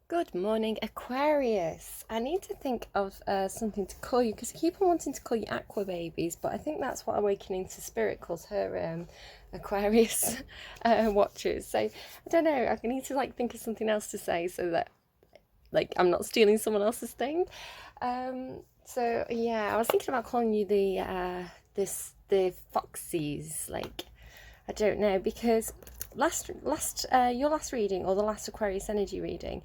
Good morning, Aquarius. I need to think of something to call you because I keep on wanting to call you Aqua Babies, but I think that's what Awakening to Spirit calls her Aquarius watchers. So I don't know. I need to think of something else to say so that I'm not stealing someone else's thing. So yeah, I was thinking about calling you the Foxies. I don't know because your last reading, or the last Aquarius energy reading,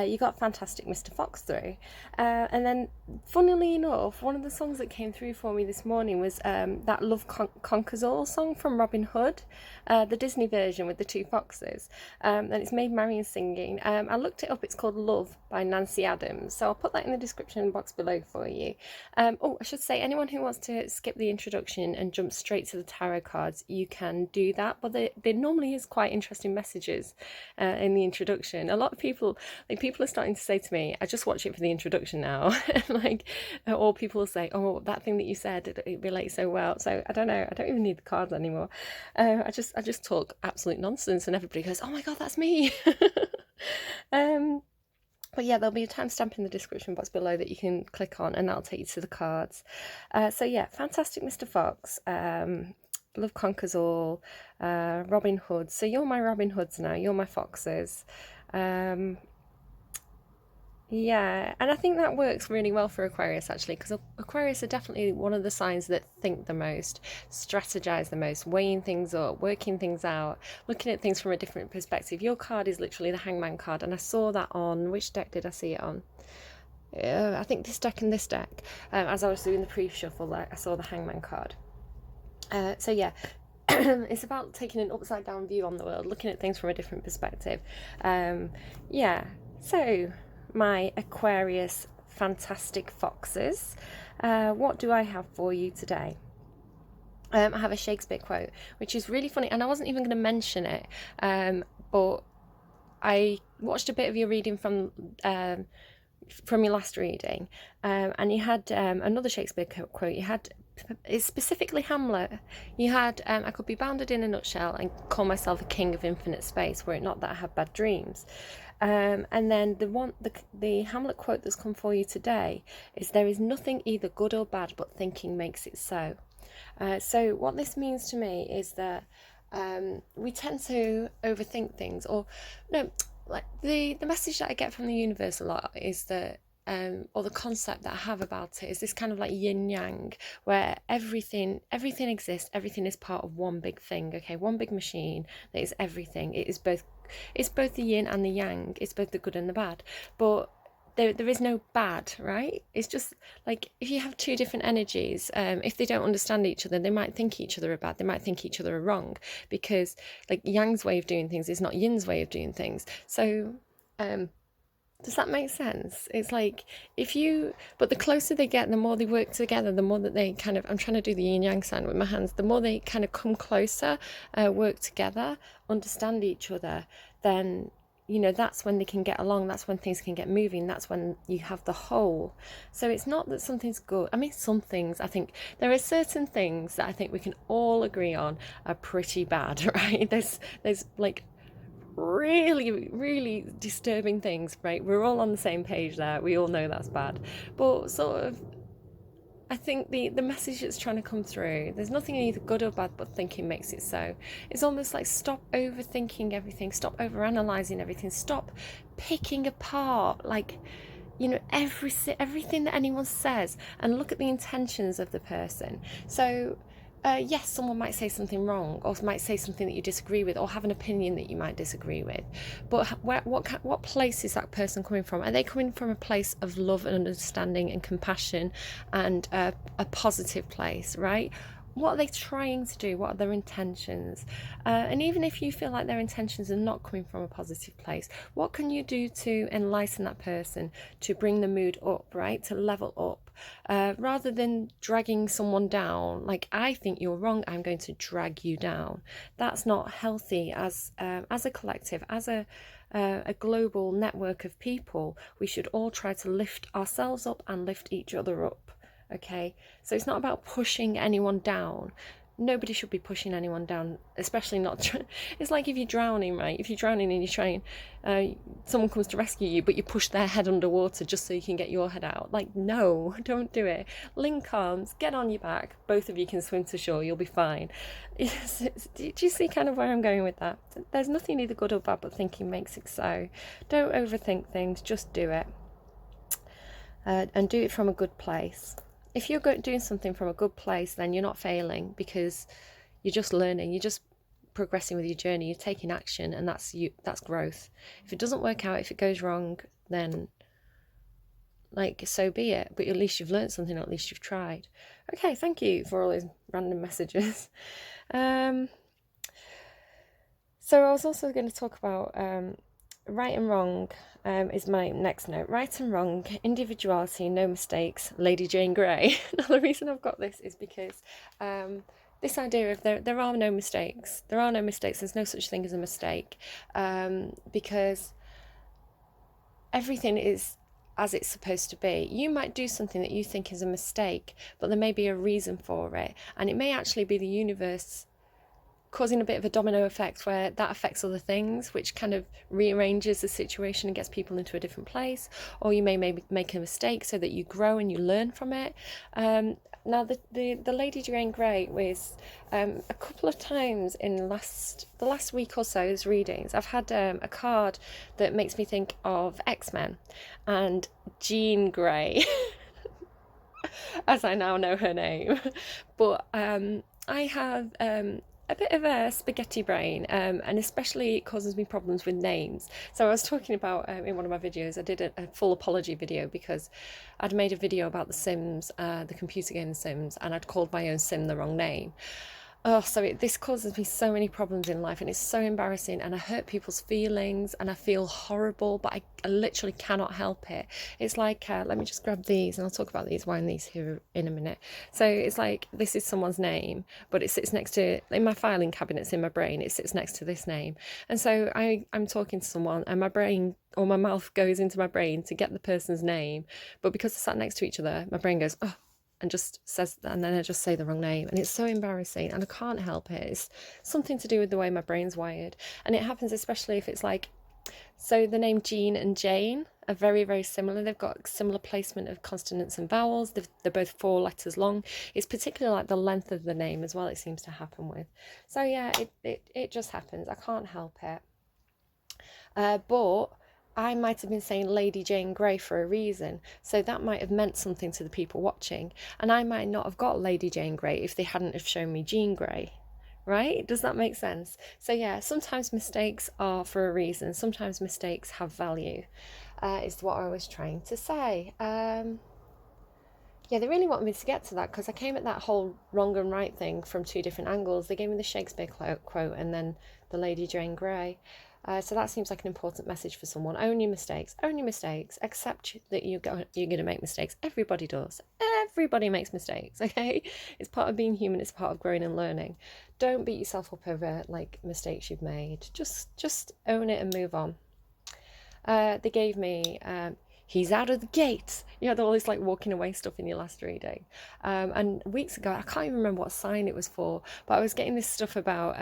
you got Fantastic Mr. Fox through, and then funnily enough, one of the songs that came through for me this morning was that Love Conquers All song from Robin Hood, the Disney version with the two foxes, and it's Maid Marian singing. I looked it up. It's called Love by Nancy Adams, so I'll put that in the description box below for you. Oh, I should say, anyone who wants to skip the introduction and jump straight to the tarot cards, you can do that, but there normally is quite interesting messages in the introduction. A lot of people are starting to say to me, I just watch it for the introduction now. Or people will say, oh, that thing that you said, it relates so well. So I don't know, I don't even need the cards anymore. I just talk absolute nonsense and everybody goes, oh my god, that's me. But yeah, there'll be a timestamp in the description box below that you can click on, and that'll take you to the cards. So yeah, Fantastic Mr. Fox, Love Conquers All, Robin Hood. So you're my Robin Hoods now, you're my foxes. Yeah, and I think that works really well for Aquarius, actually, because Aquarius are definitely one of the signs that think the most, strategize the most, weighing things up, working things out, looking at things from a different perspective. Your card is literally the Hangman card, and I saw that on, which deck did I see it on? I think this deck and this deck. As I was doing the pre-shuffle, I saw the Hangman card. So yeah, it's about taking an upside down view on the world, looking at things from a different perspective. Yeah, so my Aquarius fantastic foxes, what do I have for you today? I have a Shakespeare quote, which is really funny, and I wasn't even going to mention it, but I watched a bit of your reading from your last reading, and you had another Shakespeare quote. You had, it's specifically Hamlet. You had, I could be bounded in a nutshell and call myself a king of infinite space, were it not that I have bad dreams. And then the Hamlet quote that's come for you today is, there is nothing either good or bad, but thinking makes it so. So what this means to me is that we tend to overthink things, or no, the message that I get from the universe a lot is that, or the concept that I have about it is this kind of yin yang, where everything exists, everything is part of one big thing, okay, one big machine that is everything. It's both the yin and the yang, it's both the good and the bad, but there is no bad, right? It's just if you have two different energies, if they don't understand each other, they might think each other are bad, they might think each other are wrong, because Yang's way of doing things is not Yin's way of doing things. So does that make sense? It's but the closer they get, the more they work together, the more that they kind of, I'm trying to do the yin yang sign with my hands, the more they kind of come closer, work together, understand each other, then that's when they can get along, that's when things can get moving, that's when you have the whole. So it's not that something's good. I mean, some things, I think there are certain things that I think we can all agree on are pretty bad, right? There's really, really disturbing things, right? We're all on the same page there, we all know that's bad, but sort of, I think the message that's trying to come through, there's nothing either good or bad, but thinking makes it so. It's almost stop overthinking everything, stop overanalyzing everything, stop picking apart everything that anyone says, and look at the intentions of the person. So yes, someone might say something wrong, or might say something that you disagree with, or have an opinion that you might disagree with, but what place is that person coming from? Are they coming from a place of love and understanding and compassion, and a positive place, right? What are they trying to do? What are their intentions? And even if you feel like their intentions are not coming from a positive place, what can you do to enlighten that person, to bring the mood up, right? To level up, rather than dragging someone down. I think you're wrong, I'm going to drag you down. That's not healthy. As a collective, as a global network of people, we should all try to lift ourselves up and lift each other up. Okay, so it's not about pushing anyone down. nobody should be pushing anyone down, especially not it's like if you're drowning, right? If you're drowning and you're trying, someone comes to rescue you, but you push their head underwater just so you can get your head out. Like, no, don't do it. Link arms, get on your back, both of you can swim to shore, you'll be fine. Do you see kind of where I'm going with that? There's nothing either good or bad, but thinking makes it so. Don't overthink things, just do it. And do it from a good place. If you're doing something from a good place, then you're not failing, because you're just learning, you're just progressing with your journey, you're taking action, and that's growth. If it doesn't work out, if it goes wrong, then like, so be it, but at least you've learned something, or at least you've tried. Okay, thank you for all those random messages. So I was also going to talk about right and wrong. Is my next note. Right and wrong, individuality, no mistakes, Lady Jane Grey. Now, the reason I've got this is because this idea of there are no mistakes. There are no mistakes. There's no such thing as a mistake, because everything is as it's supposed to be. You might do something that you think is a mistake, but there may be a reason for it, and it may actually be the universe causing a bit of a domino effect where that affects other things, which kind of rearranges the situation and gets people into a different place. Or you may maybe make a mistake so that you grow and you learn from it. Now, the Lady Jane Grey was a couple of times in the last week or so's readings. I've had a card that makes me think of X-Men and Jean Grey, as I now know her name. But I have a bit of a spaghetti brain, and especially it causes me problems with names. So I was talking about in one of my videos, I did a full apology video because I'd made a video about The Sims, the computer game The Sims, and I'd called my own sim the wrong name. Oh, so this causes me so many problems in life, and it's so embarrassing, and I hurt people's feelings, and I feel horrible, but I literally cannot help it. It's like, let me just grab these, and I'll talk about these, why in these here in a minute. So it's like, this is someone's name, but it sits next to, in my filing cabinets in my brain, it sits next to this name. And so I'm talking to someone, and my brain, or my mouth goes into my brain to get the person's name, but because they're sat next to each other, my brain goes, oh, and just says that, and then I just say the wrong name, and it's so embarrassing, and I can't help it. It's something to do with the way my brain's wired, and it happens especially if it's like, so the name Jean and Jane are very, very similar. They've got similar placement of consonants and vowels. They're both 4 letters long. It's particularly like the length of the name as well, it seems to happen with. So yeah, it just happens. I can't help it. But I might have been saying Lady Jane Grey for a reason, so that might have meant something to the people watching, and I might not have got Lady Jane Grey if they hadn't have shown me Jean Grey, right? Does that make sense? So yeah, sometimes mistakes are for a reason, sometimes mistakes have value, is what I was trying to say. Yeah, they really wanted me to get to that because I came at that whole wrong and right thing from 2 different angles. They gave me the Shakespeare quote and then the Lady Jane Grey. So that seems like an important message for someone. Own your mistakes. Own your mistakes. Accept that you're going to make mistakes. Everybody does. Everybody makes mistakes, okay? It's part of being human. It's part of growing and learning. Don't beat yourself up over like mistakes you've made. Just own it and move on. They gave me he's out of the gate. You had all this like walking away stuff in your last reading. And weeks ago, I can't even remember what sign it was for, but I was getting this stuff about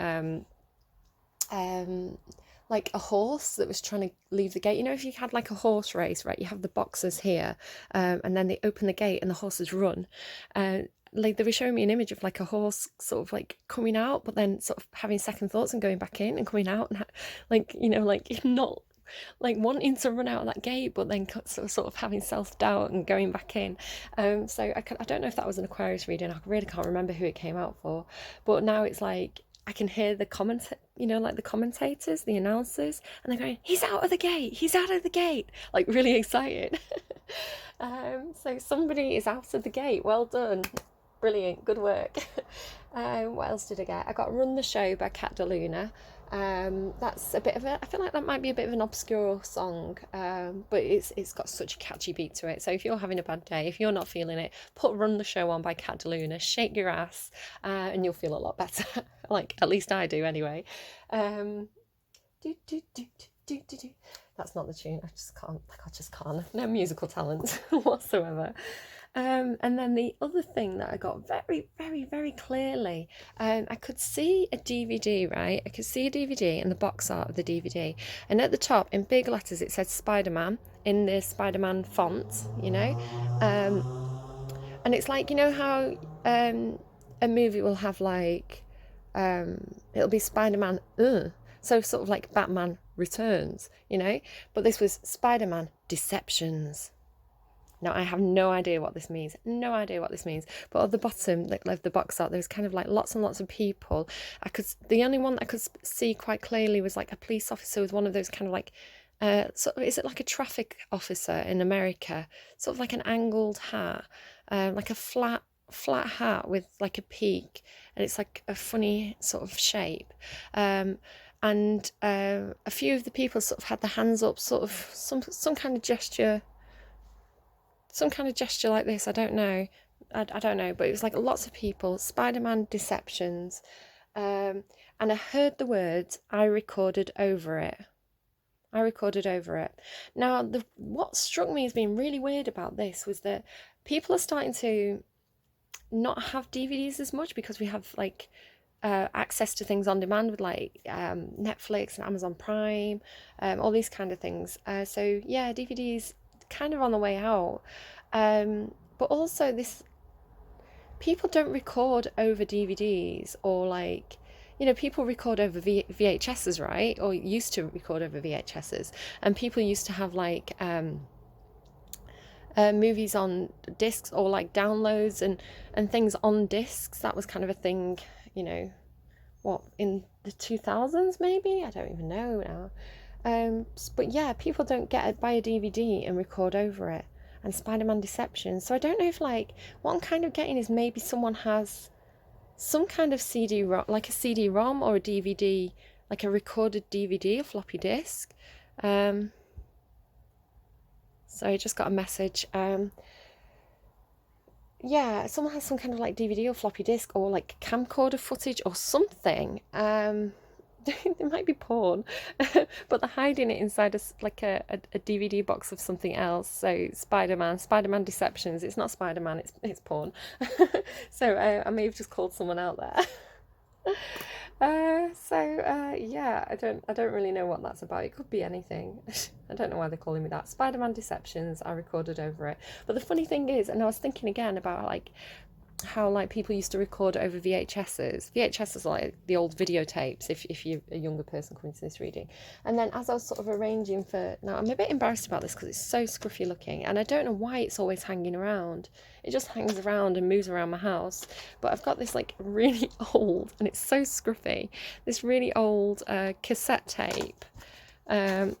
like a horse that was trying to leave the gate. You know, if you had like a horse race, right, you have the boxers here, and then they open the gate and the horses run. Like they were showing me an image of like a horse sort of like coming out, but then sort of having second thoughts and going back in and coming out, and like, you know, like not like wanting to run out of that gate, but then sort of having self-doubt and going back in. So I don't know if that was an Aquarius reading. I really can't remember who it came out for, but now it's like I can hear the like the commentators, the announcers, and they're going, he's out of the gate, he's out of the gate, like really excited. So somebody is out of the gate. Well done. Brilliant. Good work. What else did I get? I got Run the Show by DeLuna. That's a bit of I feel like that might be a bit of an obscure song, but it's got such a catchy beat to it. So if you're having a bad day, if you're not feeling it, put Run the Show on by DeLuna, shake your ass, and you'll feel a lot better. Like, at least I do anyway. That's not the tune. I just can't. No musical talent whatsoever. And then the other thing that I got very, very, very clearly, I could see a DVD, right? I could see a DVD and the box art of the DVD. And at the top, in big letters, it said Spider-Man in the Spider-Man font, you know? And it's like, you know how a movie will have like, it'll be Spider-Man, so sort of like Batman Returns, you know? But this was Spider-Man Deceptions. Now, I have no idea what this means. No idea what this means. But at the bottom, like the box art, there was kind of like lots and lots of people. The only one that I could see quite clearly was like a police officer with one of those kind of like, sort of, is it like a traffic officer in America? Sort of like an angled hat, like a flat hat with like a peak, and it's like a funny sort of shape. And a few of the people sort of had their hands up, sort of some kind of gesture. Some kind of gesture like this, I don't know. I don't know, but it was like lots of people, Spider-Man Deceptions. And I heard the words, I recorded over it. Now, what struck me as being really weird about this was that people are starting to not have DVDs as much because we have like access to things on demand with like Netflix and Amazon Prime, all these kind of things. So yeah, DVDs kind of on the way out, but also people don't record over DVDs, or like, you know, people record over VHSs, right? Or used to record over VHSs, and people used to have like movies on discs, or like downloads and things on discs. That was kind of a thing, you know, what, in the 2000s maybe? I don't even know now. But yeah, people don't buy a DVD and record over it. And Spider-Man Deception. So I don't know if, like, what I'm kind of getting is maybe someone has some kind of CD-ROM, like a CD-ROM or a DVD, like a recorded DVD, a floppy disk. So I just got a message. Yeah, someone has some kind of like DVD or floppy disk, or like camcorder footage or something. It might be porn, but they're hiding it inside a DVD box of something else. So Spider-Man Deceptions. It's not Spider-Man, it's porn. So I may have just called someone out there. Yeah, I don't really know what that's about. It could be anything. I don't know why they're calling me that. Spider-Man Deceptions, I recorded over it. But the funny thing is, and I was thinking again about like how like people used to record over VHSs. VHSs are like the old videotapes, if you're a younger person coming to this reading. And then as I was sort of arranging for, now I'm a bit embarrassed about this because it's so scruffy looking, and I don't know why it's always hanging around. It just hangs around and moves around my house. But I've got this like really old, and it's so scruffy, this really old cassette tape from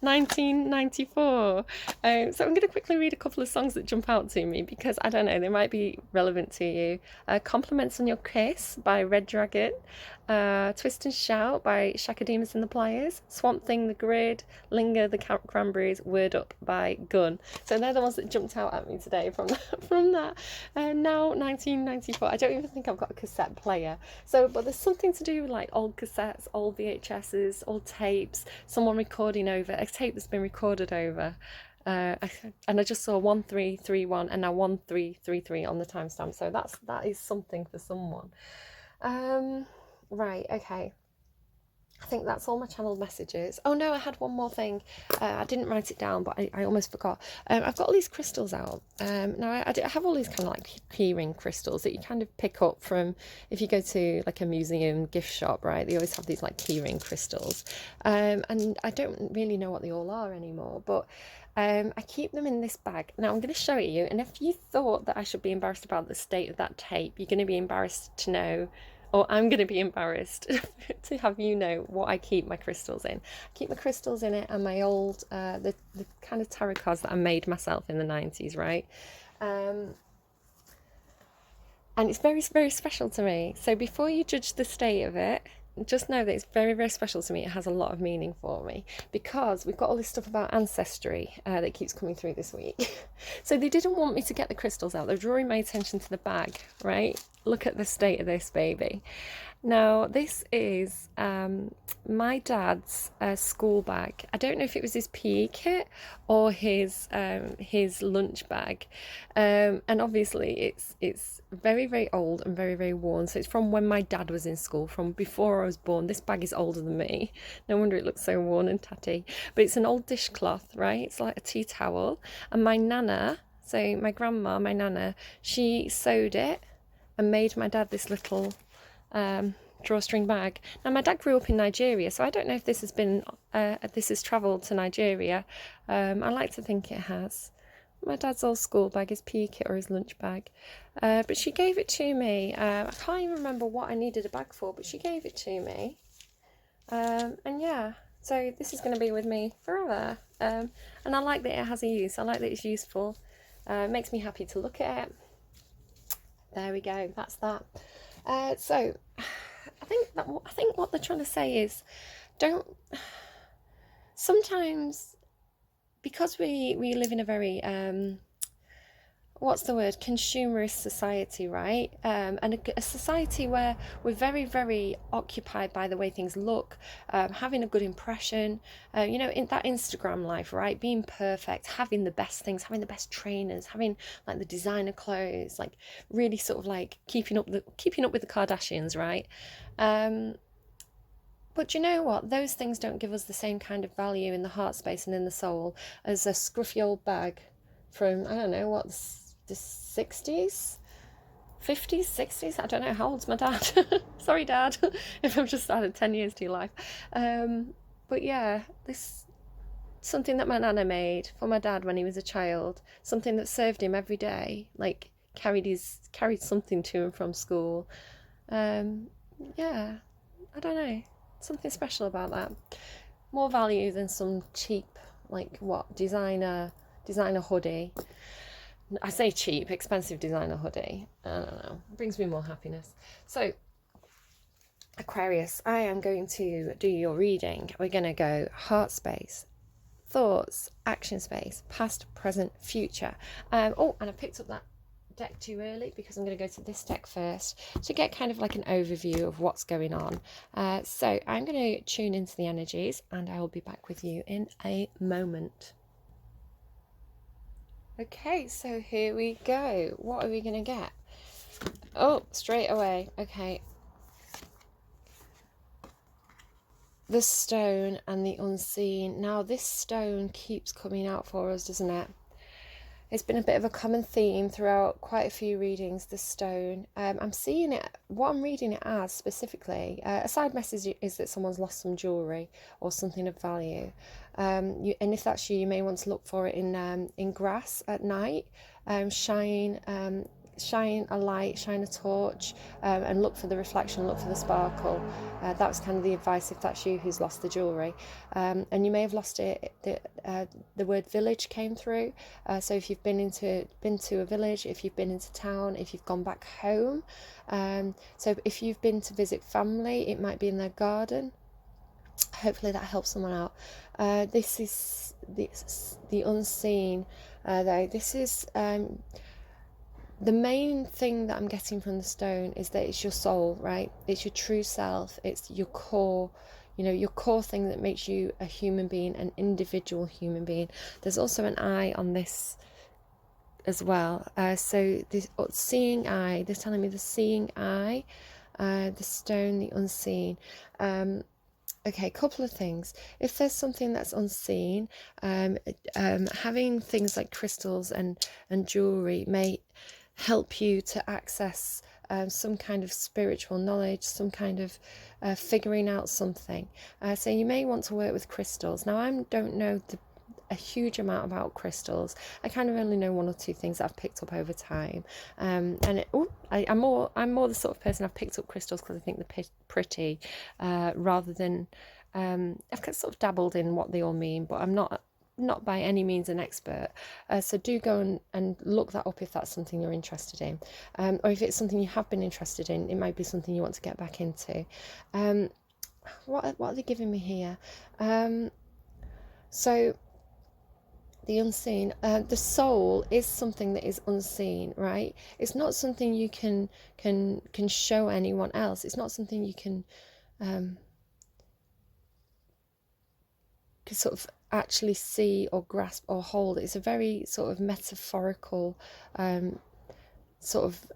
1994. So I'm going to quickly read a couple of songs that jump out to me because I don't know, they might be relevant to you. Compliments on Your Kiss by Red Dragon, Twist and Shout by Shakademus and the Pliers, Swamp Thing, The Grid, Linger, The Cranberries, Word Up by Gun. So they're the ones that jumped out at me today from that. Now 1994. I don't even think I've got a cassette player. So, but there's something to do with like old cassettes, old VHSs, old tapes, someone recording over a tape that's been recorded over. And I just saw 1331 and now 1333 on the timestamp. So that is something for someone. Right, okay. I think that's all my channeled messages. Oh no, I had one more thing. I didn't write it down, but I almost forgot. I've got all these crystals out. Now I have all these kind of like keyring crystals that you kind of pick up from, if you go to like a museum gift shop, right? They always have these like keyring crystals. And I don't really know what they all are anymore, but I keep them in this bag. Now I'm going to show it you, and if you thought that I should be embarrassed about the state of that tape, you're going to be embarrassed to know, or I'm going to be embarrassed to have you know what I keep my crystals in. I keep my crystals in it and my old, the kind of tarot cards that I made myself in the 90s, right? And it's very, very special to me. So before you judge the state of it, just know that it's very, very special to me. It has a lot of meaning for me because we've got all this stuff about ancestry that keeps coming through this week. So they didn't want me to get the crystals out. They're drawing my attention to the bag, right? Look at the state of this baby. Now, this is my dad's school bag. I don't know if it was his PE kit or his lunch bag, and obviously it's very very old and very very worn. So it's from when my dad was in school, from before I was born. This bag is older than me. No wonder it looks so worn and tatty. But it's an old dishcloth, right? It's like a tea towel, and my nana. So my grandma, my nana, she sewed it and made my dad this little drawstring bag. Now my dad grew up in Nigeria, so I don't know if this has travelled to Nigeria. I like to think it has. My dad's old school bag, his PE kit or his lunch bag. But she gave it to me. I can't even remember what I needed a bag for, but she gave it to me. And yeah, so this is going to be with me forever. And I like that it has a use. I like that it's useful. It makes me happy to look at it. There we go. That's that. So I think what they're trying to say is, don't. Sometimes, because we live in a very what's the word, consumerist society, right? And a society where we're very very occupied by the way things look, having a good impression, in that Instagram life, right? Being perfect, having the best things, having the best trainers, having like the designer clothes, like really sort of like keeping up with the Kardashians, right? But you know what? Those things don't give us the same kind of value in the heart space and in the soul as a scruffy old bag from, I don't know, what's the 60s? 50s, 60s? I don't know. How old's my dad? Sorry, Dad, if I've just added 10 years to your life. But yeah, this something that my nana made for my dad when he was a child, something that served him every day, like carried something to and from school. Yeah, I don't know. Something special about that. More value than some cheap, like what, designer hoodie. I say cheap, expensive designer hoodie. I don't know. It brings me more happiness. So, Aquarius, I am going to do your reading. We're going to go heart space, thoughts, action space, past, present, future. And I picked up that deck too early because I'm going to go to this deck first to get kind of like an overview of what's going on. So I'm going to tune into the energies and I will be back with you in a moment. Okay, so here we go. What are we going to get? Oh, straight away. Okay. The stone and the unseen. Now this stone keeps coming out for us, doesn't it? It's been a bit of a common theme throughout quite a few readings, the stone. I'm seeing it, what I'm reading it as specifically, a side message is that someone's lost some jewellery or something of value. And if that's you, you may want to look for it in grass at night. Shine a light, shine a torch, and look for the reflection, look for the sparkle. That was kind of the advice if that's you who's lost the jewellery. And you may have lost it, the word village came through. So if you've been to a village, if you've been into town, if you've gone back home. So if you've been to visit family, it might be in their garden. Hopefully that helps someone out. This is the unseen, though. This is... the main thing that I'm getting from the stone is that it's your soul, right? It's your true self. It's your core, your core thing that makes you a human being, an individual human being. There's also an eye on this as well. So this seeing eye, they're telling me the seeing eye, the stone, the unseen. Okay, couple of things. If there's something that's unseen, having things like crystals and jewellery may help you to access some kind of spiritual knowledge, some kind of figuring out something. So you may want to work with crystals. Now, I don't know a huge amount about crystals. I kind of only know one or two things that I've picked up over time. I'm more the sort of person, I've picked up crystals because I think they're pretty, rather than I've sort of dabbled in what they all mean, but I'm not by any means an expert. So do go and look that up if that's something you're interested in, or if it's something you have been interested in, it might be something you want to get back into. What are they giving me here? So the unseen. The soul is something that is unseen, right? It's not something you can show anyone else. It's not something you can sort of actually see or grasp or hold. It's a very sort of metaphorical, sort of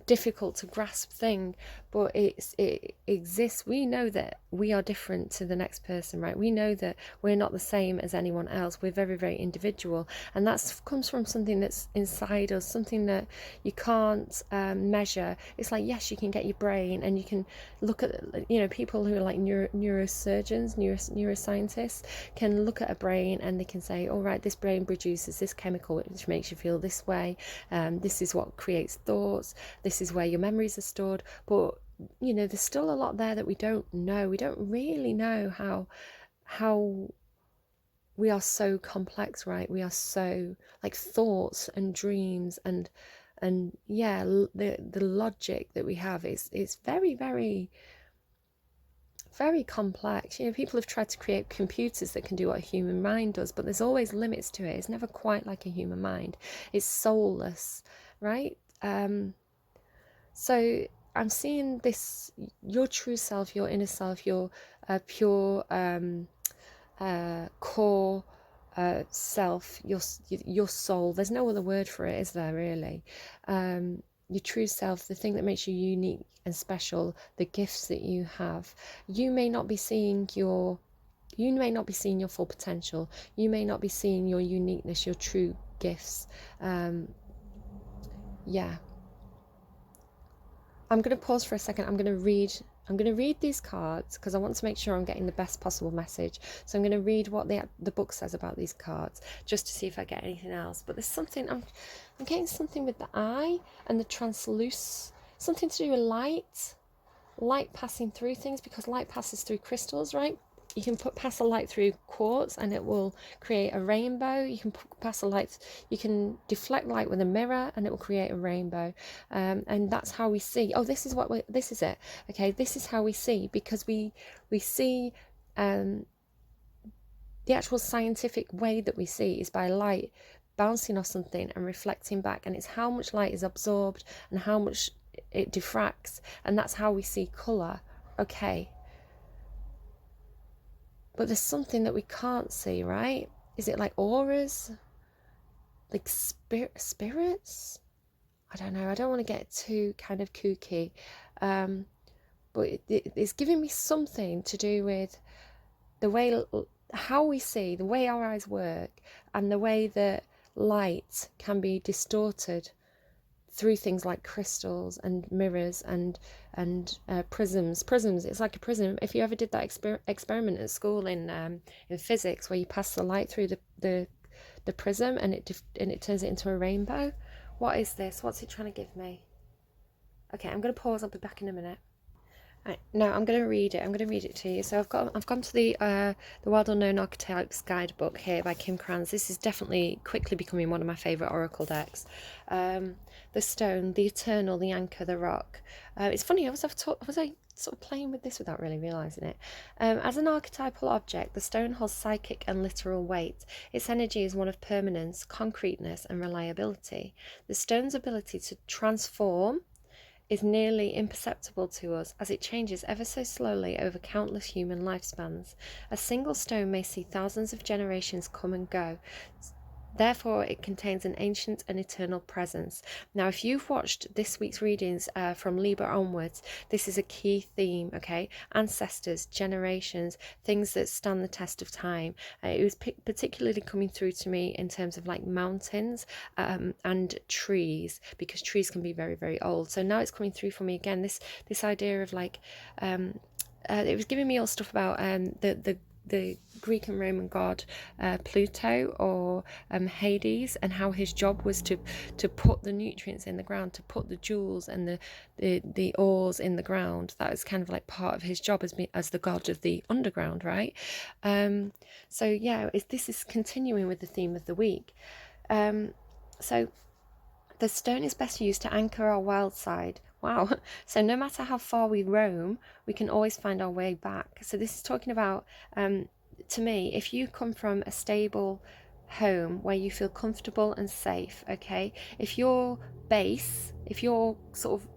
difficult to grasp thing, but it exists. We know that we are different to the next person, right? We know that we're not the same as anyone else. We're very, very individual, and that comes from something that's inside us, something that you can't measure. It's like, yes, you can get your brain and you can look at, you know, people who are like neurosurgeons, neuroscientists can look at a brain and they can say, all right, this brain produces this chemical which makes you feel this way, this is what creates thoughts, this is where your memories are stored. But you know, there's still a lot there that we don't know. We don't really know how we are so complex, right? We are so like thoughts and dreams and yeah, the logic that we have is very, very, very complex. You know, people have tried to create computers that can do what a human mind does, but there's always limits to it. It's never quite like a human mind. It's soulless, right? So I'm seeing this, your true self, your inner self, your pure core self, your soul. There's no other word for it, is there really? Your true self, the thing that makes you unique and special, the gifts that you have. You may not be seeing your full potential. You may not be seeing your uniqueness, your true gifts. Yeah. I'm going to pause for a second. I'm going to read these cards because I want to make sure I'm getting the best possible message. So I'm going to read what the book says about these cards just to see if I get anything else. But there's something, I'm getting something with the eye and the translucent, something to do with light passing through things, because light passes through crystals, right? You can pass a light through quartz and it will create a rainbow. You can you can deflect light with a mirror and it will create a rainbow. And that's how we see. Oh, this is it. Okay, this is how we see, because we see the actual scientific way that we see is by light bouncing off something and reflecting back, and it's how much light is absorbed and how much it diffracts, and that's how we see colour. Okay. But there's something that we can't see, right? Is it like auras? Like spirits? I don't know. I don't want to get too kind of kooky. But it's giving me something to do with the way, how we see, the way our eyes work, and the way that light can be distorted through things like crystals and mirrors and prisms. It's like a prism. If you ever did that experiment at school in physics, where you pass the light through the prism and it turns it into a rainbow. What is this? What's it trying to give me? Okay, I'm going to pause. I'll be back in a minute. Right, no, I'm going to read it. I'm going to read it to you. So I've gone to the World Unknown Archetypes guidebook here by Kim Krans. This is definitely quickly becoming one of my favourite oracle decks. The stone, the eternal, the anchor, the rock. It's funny, was I sort of playing with this without really realising it? As an archetypal object, the stone holds psychic and literal weight. Its energy is one of permanence, concreteness, and reliability. The stone's ability to transform is nearly imperceptible to us, as it changes ever so slowly over countless human lifespans. A single stone may see thousands of generations come and go. Therefore, it contains an ancient and eternal presence. Now, if you've watched this week's readings from Libra onwards, this is a key theme, okay? Ancestors, generations, things that stand the test of time. It was particularly coming through to me in terms of like mountains and trees, because trees can be very, very old. So now it's coming through for me again, this idea of like, it was giving me all stuff about the Greek and Roman god Pluto, or Hades, and how his job was to put the nutrients in the ground, to put the jewels and the ores in the ground. That was kind of like part of his job as the god of the underground, right? So yeah, this is continuing with the theme of the week. So the stone is best used to anchor our wild side. Wow. So no matter how far we roam, we can always find our way back. So this is talking about to me, if you come from a stable home where you feel comfortable and safe, okay, if your base, if you're sort of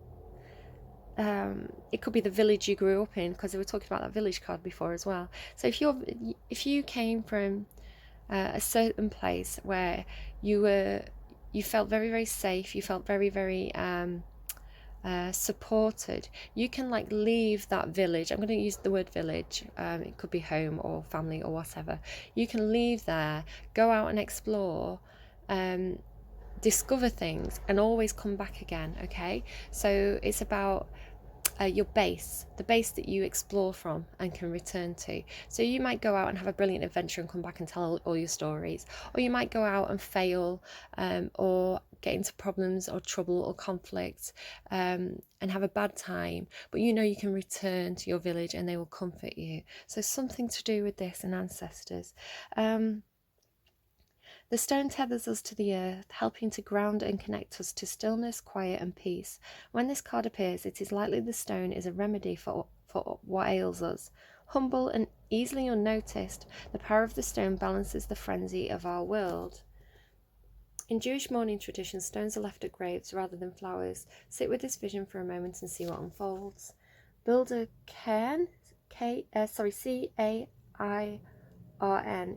it could be the village you grew up in, because we were talking about that village card before as well. So if you came from a certain place where you felt very, very safe, you felt very, very supported, you can like leave that village. I'm going to use the word village, it could be home or family or whatever. You can leave there, go out and explore, discover things, and always come back again. Okay, so it's about your base, the base that you explore from and can return to. So you might go out and have a brilliant adventure and come back and tell all your stories, or you might go out and fail, or get into problems or trouble or conflict, and have a bad time, but you know you can return to your village and they will comfort you. So something to do with this and ancestors. The stone tethers us to the earth, helping to ground and connect us to stillness, quiet and peace. When this card appears, it is likely the stone is a remedy for what ails us. Humble and easily unnoticed, the power of the stone balances the frenzy of our world. In Jewish mourning traditions, stones are left at graves rather than flowers. Sit with this vision for a moment and see what unfolds. Builder Cairn, C-A-I-R-N,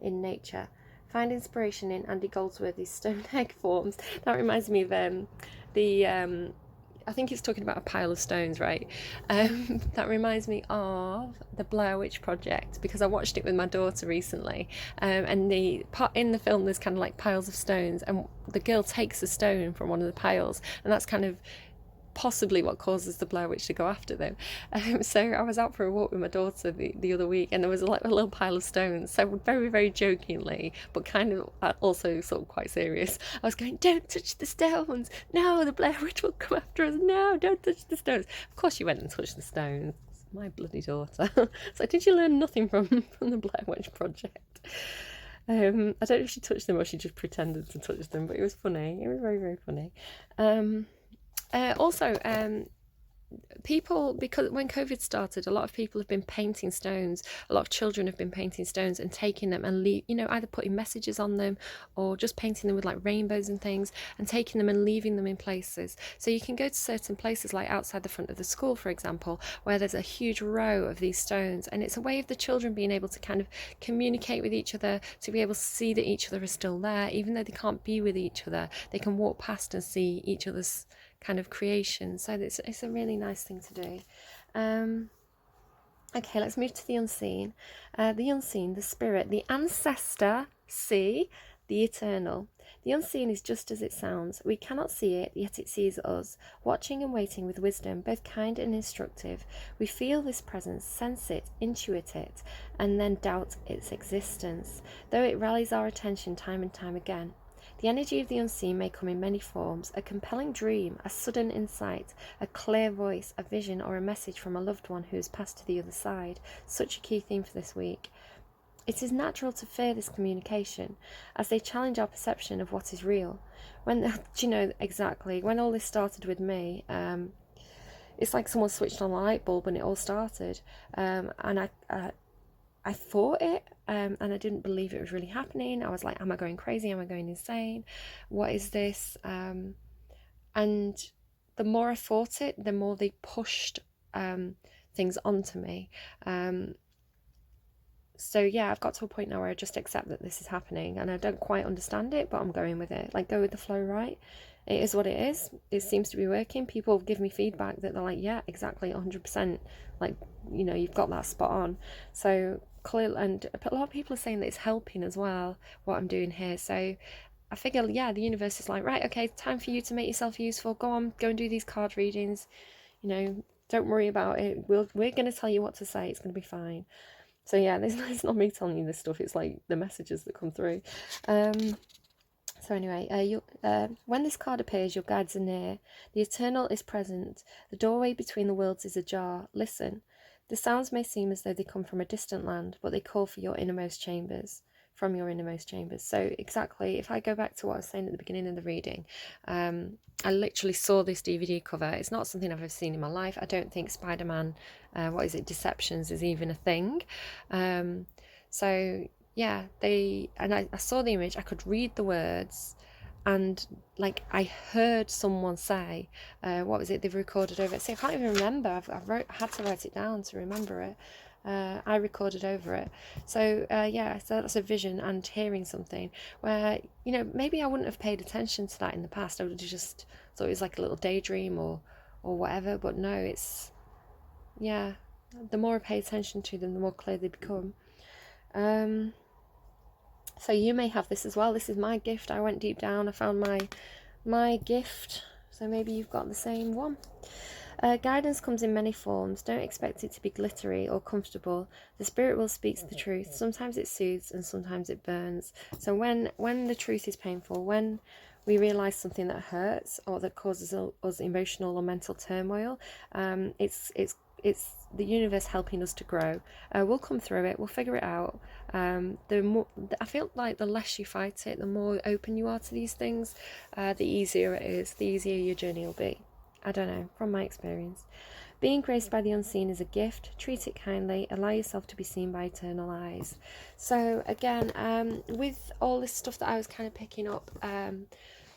in nature. Find inspiration in Andy Goldsworthy's stone egg forms. That reminds me of I think it's talking about a pile of stones, right? That reminds me of the Blair Witch Project, because I watched it with my daughter recently, and the part in the film, there's kind of like piles of stones, and the girl takes a stone from one of the piles, and that's kind of possibly what causes the Blair Witch to go after them. So I was out for a walk with my daughter the other week, and there was like a little pile of stones. So very, very jokingly, but kind of also sort of quite serious, I was going, "Don't touch the stones! No, the Blair Witch will come after us! No, don't touch the stones!" Of course, she went and touched the stones. My bloody daughter. So did you learn nothing from the Blair Witch Project? I don't know if she touched them or she just pretended to touch them, but it was funny. It was very, very funny. Also, people, because when COVID started, a lot of people have been painting stones. A lot of children have been painting stones and taking them and either putting messages on them or just painting them with like rainbows and things, and taking them and leaving them in places. So you can go to certain places like outside the front of the school, for example, where there's a huge row of these stones, and it's a way of the children being able to kind of communicate with each other, to be able to see that each other is still there, even though they can't be with each other. They can walk past and see each other's kind of creation. So it's a really nice thing to do. Okay, let's move to the unseen. The unseen, the spirit, the ancestor, the eternal. The unseen is just as it sounds. We cannot see it, yet it sees us, watching and waiting with wisdom, both kind and instructive. We feel this presence, sense it, intuit it, and then doubt its existence, though it rallies our attention time and time again. The energy of the unseen may come in many forms: a compelling dream, a sudden insight, a clear voice, a vision, or a message from a loved one who has passed to the other side. Such a key theme for this week. It is natural to fear this communication, as they challenge our perception of what is real. Do you know exactly when all this started with me? It's like someone switched on a light bulb when it all started, and I thought it, and I didn't believe it was really happening. I was like, am I going crazy? Am I going insane? What is this? And the more I thought it, the more they pushed things onto me. So yeah, I've got to a point now where I just accept that this is happening, and I don't quite understand it, but I'm going with it. Like, go with the flow, right? It is what it is. It seems to be working. People give me feedback that they're like, yeah, exactly, 100%. Like, you've got that spot on. So clear, and a lot of people are saying that it's helping as well, what I'm doing here. So I figure, yeah, the universe is like, right, okay, time for you to make yourself useful. Go on, go and do these card readings. Don't worry about it. We're going to tell you what to say. It's going to be fine. So yeah, it's not me telling you this stuff. It's like the messages that come through. So anyway, when this card appears, your guides are near. The eternal is present. The doorway between the worlds is ajar. Listen. The sounds may seem as though they come from a distant land, but they call for your innermost chambers, from your innermost chambers. So exactly, if I go back to what I was saying at the beginning of the reading, I literally saw this DVD cover. It's not something I've ever seen in my life. I don't think Spider-Man, Deceptions is even a thing. So yeah, I saw the image, I could read the words, and like I heard someone say, what was it they've recorded over it? See, I can't even remember. I had to write it down to remember it. I recorded over it. So yeah, so that's a vision and hearing something where, you know, maybe I wouldn't have paid attention to that in the past. I would have just thought it was like a little daydream or whatever. But no, it's, yeah, the more I pay attention to them, the more clear they become. So you may have this as well. This is my gift. I went deep down. I found my gift. So maybe you've got the same one. Guidance comes in many forms. Don't expect it to be glittery or comfortable. The spirit will speak the truth. Sometimes it soothes and sometimes it burns. So when the truth is painful, when we realise something that hurts or that causes us emotional or mental turmoil, it's the universe helping us to grow. We'll come through it. We'll figure it out. The more, I feel like the less you fight it, the more open you are to these things, the easier it is. The easier your journey will be. I don't know, from my experience. Being graced by the unseen is a gift. Treat it kindly. Allow yourself to be seen by eternal eyes. So again, with all this stuff that I was kind of picking up,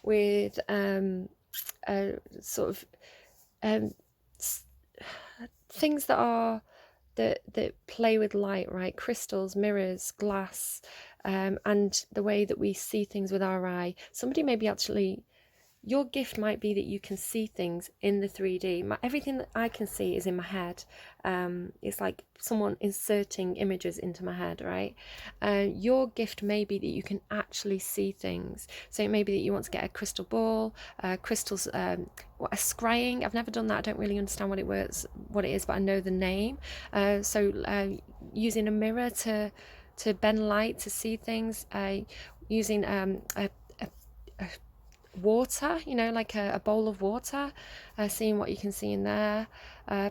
with sort of things that are that play with light, right? Crystals, mirrors, glass, and the way that we see things with our eye. Somebody may be actually, your gift might be that you can see things in the 3D. Everything that I can see is in my head. It's like someone inserting images into my head, right? Your gift may be that you can actually see things. So it may be that you want to get a crystal ball, crystals, a scrying. I've never done that. I don't really understand what it is, but I know the name. So using a mirror to bend light to see things, using a water, you know, like a bowl of water, seeing what you can see in there,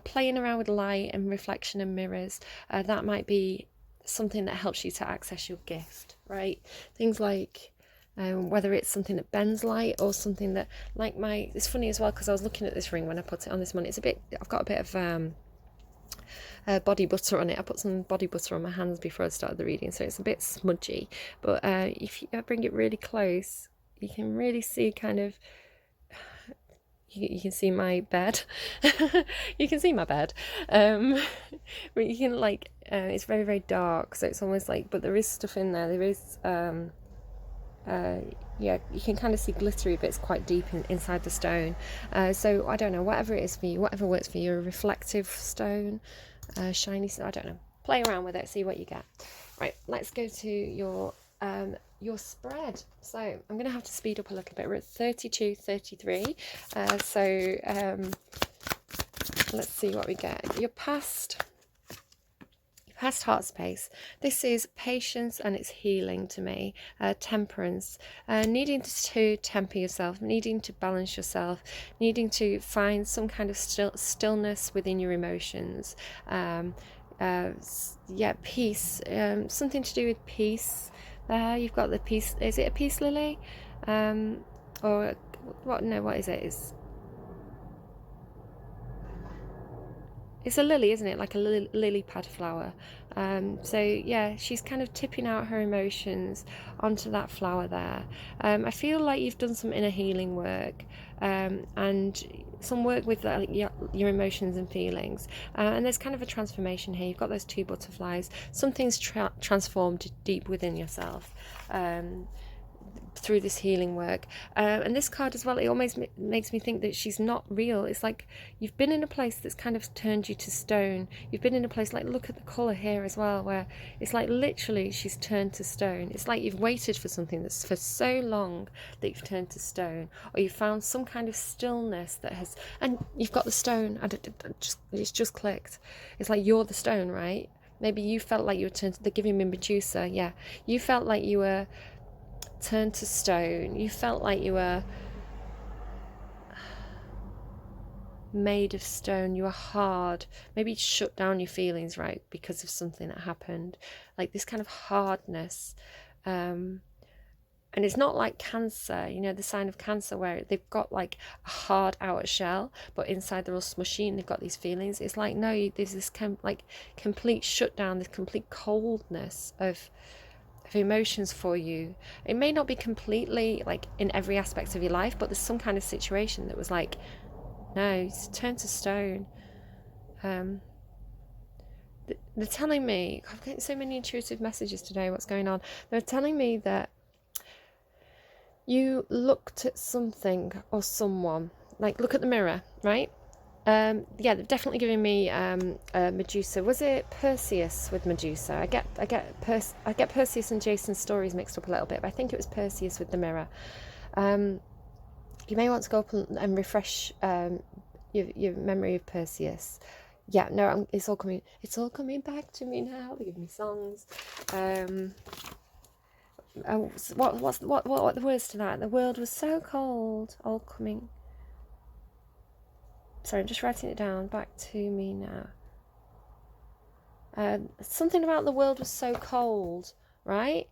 playing around with light and reflection and mirrors. That might be something that helps you to access your gift, right? Things like whether it's something that bends light or something that, like it's funny as well, because I was looking at this ring when I put it on this morning. It's a bit, I've got a bit of body butter on it. I put some body butter on my hands before I started the reading, so it's a bit smudgy, but if you bring it really close, you can really see kind of, you can see my bed. You can see my bed, but you can like, it's very, very dark, so it's almost like, but there is stuff in there. There is yeah, you can kind of see glittery bits quite deep inside the stone. So I don't know, whatever it is for you, whatever works for you, a reflective stone, shiny stone, I don't know, play around with it, see what you get. Right, let's go to your spread. So I'm gonna have to speed up a little bit. We're at 32-33. So let's see what we get. Your past heart space. This is patience and it's healing to me. Temperance, needing to temper yourself, needing to balance yourself, needing to find some kind of stillness within your emotions. Yeah, peace, something to do with peace. There you've got the peace. Is it a peace lily, or what? No, what is it? It's a lily, isn't it? Like a lily pad flower. So yeah, she's kind of tipping out her emotions onto that flower there. I feel like you've done some inner healing work, and some work with your emotions and feelings. And there's kind of a transformation here. You've got those two butterflies. Something's transformed deep within yourself. Through this healing work, and this card as well, it almost makes me think that she's not real. It's like you've been in a place that's kind of turned you to stone. You've been in a place, like, look at the colour here as well, where it's like literally she's turned to stone. It's like you've waited for something that's for so long that you've turned to stone, or you've found some kind of stillness that has, and you've got the stone. It's just clicked. It's like you're the stone, right? Maybe you felt like you were turned to the giving me Medusa. Yeah, you felt like you were turned to stone. You felt like you were made of stone. You were hard. Maybe you shut down your feelings, right, because of something that happened, like this kind of hardness. And And it's not like Cancer, you know, the sign of Cancer, where they've got like a hard outer shell, but inside they're all smushy and they've got these feelings. It's like, no, there's this like complete shutdown, this complete coldness of emotions for you. It may not be completely like in every aspect of your life, but there's some kind of situation that was like, no, it's turned to stone. They're telling me, I'm getting so many intuitive messages today, what's going on? They're telling me that you looked at something or someone, like look at the mirror, right? Yeah, they're definitely giving me Medusa. Was it Perseus with Medusa? I get Perseus and Jason's stories mixed up a little bit, but I think it was Perseus with the mirror. You may want to go up and refresh your memory of Perseus. Yeah, no, it's all coming back to me now. They give me songs. What are the words to that? The world was so cold. All coming. Sorry, I'm just writing it down. Back to me now. Something about the world was so cold, right?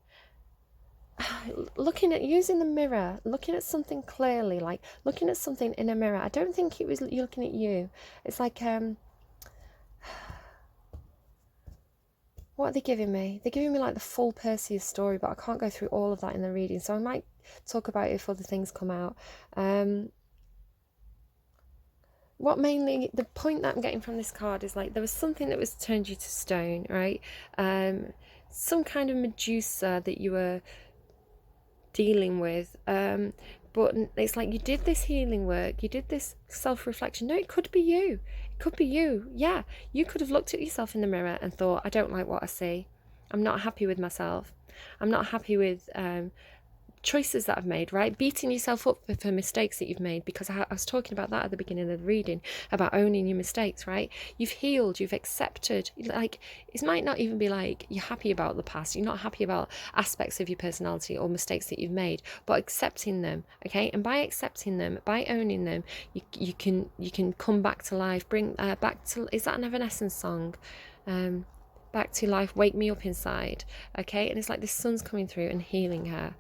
Using the mirror, looking at something clearly, like looking at something in a mirror. I don't think it was looking at you. It's like, what are they giving me? They're giving me like the full Perseus story, but I can't go through all of that in the reading, so I might talk about it if other things come out. What mainly, the point that I'm getting from this card is like there was something that was turned you to stone, right? Some kind of Medusa that you were dealing with, but it's like you did this healing work, you did this self-reflection. No, it could be you. It could be you. Yeah, you could have looked at yourself in the mirror and thought, I don't like what I see. I'm not happy with myself. I'm not happy with choices that I've made, right? Beating yourself up for mistakes that you've made, because I was talking about that at the beginning of the reading, about owning your mistakes, right? You've healed, you've accepted. Like, it might not even be like you're happy about the past, you're not happy about aspects of your personality or mistakes that you've made, but accepting them, okay? And by accepting them, by owning them, you can come back to life, bring back to, is that an Evanescence song? Back to life, wake me up inside, okay? And it's like the sun's coming through and healing her.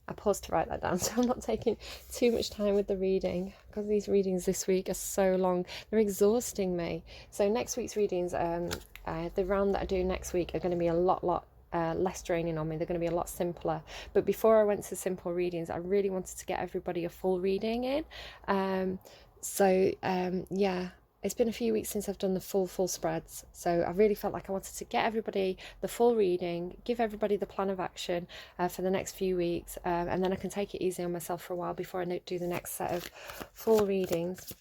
I paused to write that down, so I'm not taking too much time with the reading, because these readings this week are so long. They're exhausting me. So next week's readings, the round that I do next week, are going to be a lot less draining on me. They're going to be a lot simpler. But before I went to simple readings, I really wanted to get everybody a full reading in. Yeah. It's been a few weeks since I've done the full spreads, so I really felt like I wanted to get everybody the full reading, give everybody the plan of action for the next few weeks, and then I can take it easy on myself for a while before I do the next set of full readings.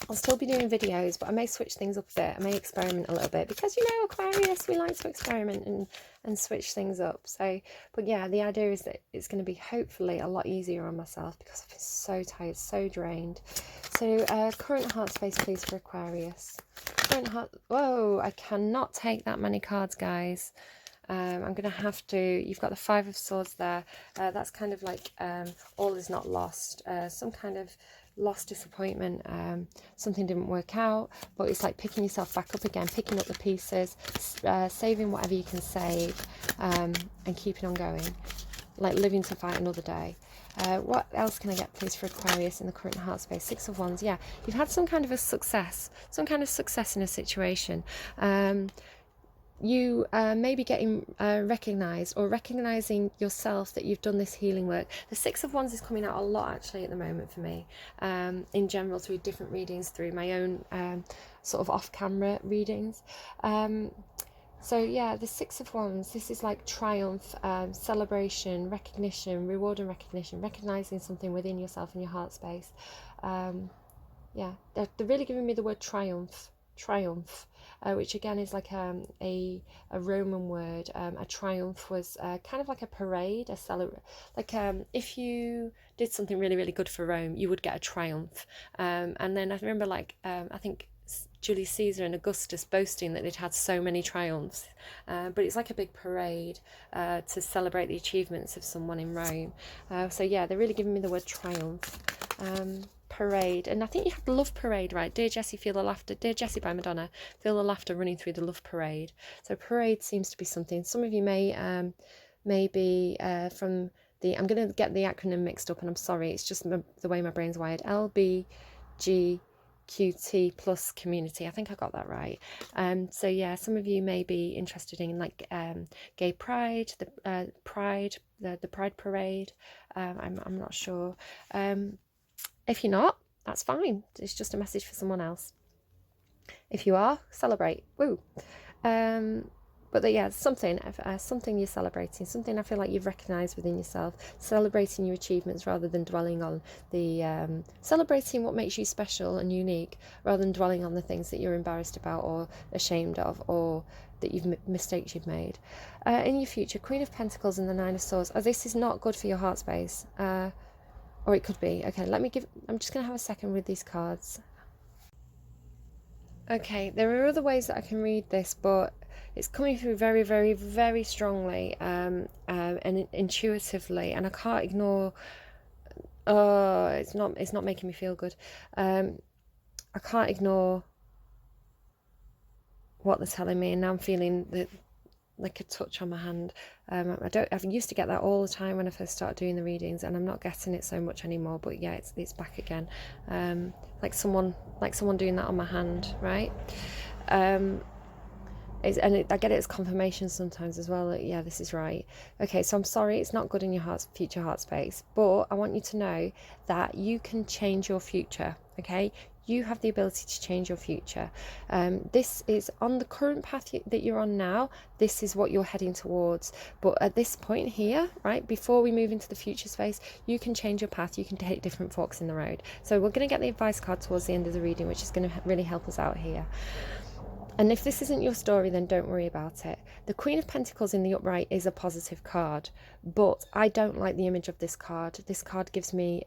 I'll still be doing videos, but I may switch things up a bit. I may experiment a little bit, because, you know, Aquarius, we like to experiment and switch things up. So, but yeah, the idea is that it's going to be hopefully a lot easier on myself, because I've been so tired, so drained. So current heart space, please, for Aquarius. Current heart. Whoa, I cannot take that many cards, guys. I'm going to have to. You've got the Five of Swords there. That's kind of like all is not lost. Some kind of lost, disappointment, something didn't work out, but it's like picking yourself back up again, picking up the pieces, saving whatever you can save, and keeping on going, like living to fight another day. What else can I get, please, for Aquarius in the current heart space? Six of Wands. Yeah, you've had some kind of success in a situation. You may be getting recognised, or recognising yourself that you've done this healing work. The Six of Wands is coming out a lot actually at the moment for me, in general, through different readings, through my own sort of off-camera readings. So yeah, the Six of Wands, this is like triumph, celebration, recognition, reward and recognition, recognising something within yourself and your heart space. Yeah, they're really giving me the word triumph, which again is like a Roman word. A triumph was kind of like a parade, if you did something really good for Rome, you would get a triumph. And then I remember I think Julius Caesar and Augustus boasting that they'd had so many triumphs, but it's like a big parade to celebrate the achievements of someone in Rome. So yeah, they're really giving me the word triumph. Parade, and I think you had the love parade, right? Dear Jessie, feel the laughter. Dear Jessie by Madonna, feel the laughter running through the love parade. So parade seems to be something. Some of you may maybe from the, I'm going to get the acronym mixed up and I'm sorry, it's just the way my brain's wired, LBGQT plus community. I think I got that right. So yeah, some of you may be interested in like gay pride, the pride, the pride parade. I'm not sure. If you're not, that's fine. It's just a message for someone else. If you are, celebrate. Woo. But yeah, something you're celebrating, something I feel like you've recognised within yourself, celebrating your achievements rather than dwelling on the celebrating what makes you special and unique, rather than dwelling on the things that you're embarrassed about or ashamed of, or that mistakes you've made. In your future, Queen of Pentacles and the Nine of Swords. Oh, this is not good for your heart space, or it could be. Okay, I'm just going to have a second with these cards. Okay, there are other ways that I can read this, but it's coming through very, very, very strongly and intuitively, and I can't ignore. Oh, it's not making me feel good. I can't ignore what they're telling me, and now I'm feeling that like a touch on my hand. I used to get that all the time when I first started doing the readings, and I'm not getting it so much anymore, but yeah, it's back again. Like someone doing that on my hand, right? I get it as confirmation sometimes as well, that yeah, this is right. Okay, so I'm sorry, it's not good in your future heart space, but I want you to know that you can change your future. Okay, you have the ability to change your future. This is on the current path that you're on now. This is what you're heading towards. But at this point here, right, before we move into the future space, you can change your path. You can take different forks in the road. So we're going to get the advice card towards the end of the reading, which is going to really help us out here. And if this isn't your story, then don't worry about it. The Queen of Pentacles in the upright is a positive card, but I don't like the image of this card. This card gives me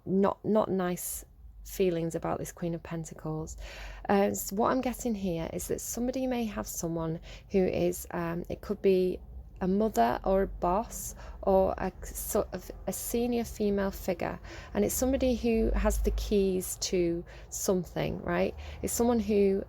not nice feelings about this Queen of Pentacles. So what I'm getting here is that somebody may have someone who is, it could be a mother or a boss or a sort of a senior female figure, and it's somebody who has the keys to something, right? It's someone who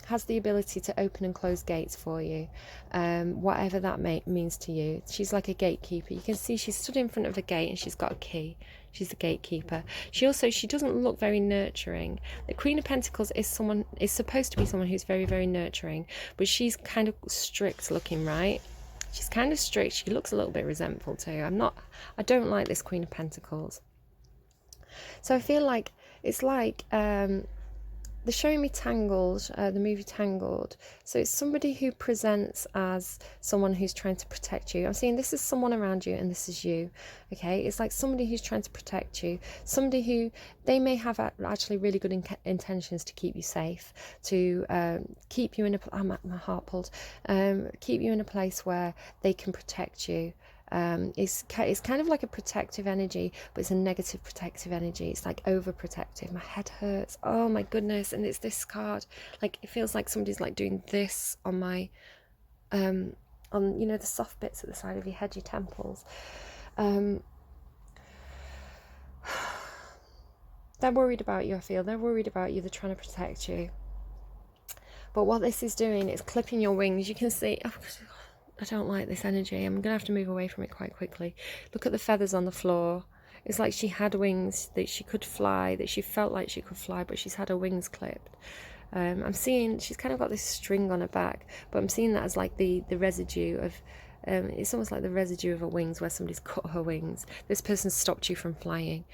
has the ability to open and close gates for you, whatever that means to you. She's like a gatekeeper. You can see she's stood in front of a gate and she's got a key. She's the gatekeeper. She doesn't look very nurturing. The Queen of Pentacles is supposed to be someone who's very, very nurturing, but she's kind of strict looking, right? She's kind of strict. She looks a little bit resentful too. I don't like this Queen of Pentacles. So I feel like it's like they're showing me Tangled, the movie Tangled. So it's somebody who presents as someone who's trying to protect you. I'm seeing this is someone around you and this is you. Okay, it's like somebody who's trying to protect you. Somebody who, they may have actually really good intentions to keep you safe, to keep you in my heart pulled, keep you in a place where they can protect you. It's kind of like a protective energy, but it's a negative protective energy. It's like overprotective. My head hurts. Oh my goodness. And it's this card. Like, it feels like somebody's like doing this on my, on, you know, the soft bits at the side of your head, your temples. They're worried about you, I feel. They're worried about you. They're trying to protect you. But what this is doing is clipping your wings. You can see... Oh, I don't like this energy. I'm going to have to move away from it quite quickly. Look at the feathers on the floor. It's like she had wings, that she could fly, that she felt like she could fly, but she's had her wings clipped. I'm seeing she's kind of got this string on her back, but I'm seeing that as like the residue of, it's almost like the residue of her wings where somebody's cut her wings. This person stopped you from flying.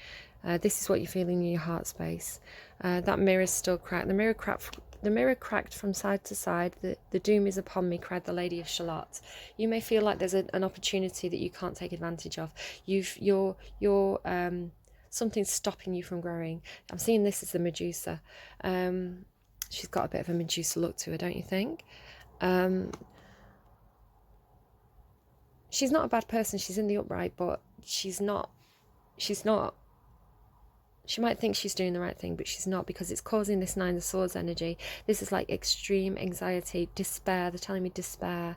This is what you're feeling in your heart space. That mirror's still cracked. The mirror cracked from side to side. The doom is upon me, cried the Lady of Shalott. You may feel like there's an opportunity that you can't take advantage of. You're something's stopping you from growing. I'm seeing this as the Medusa. She's got a bit of a Medusa look to her, don't you think? She's not a bad person. She's in the upright, but she's not. She might think she's doing the right thing, but she's not, because it's causing this Nine of Swords energy. This is like extreme anxiety, despair. They're telling me despair,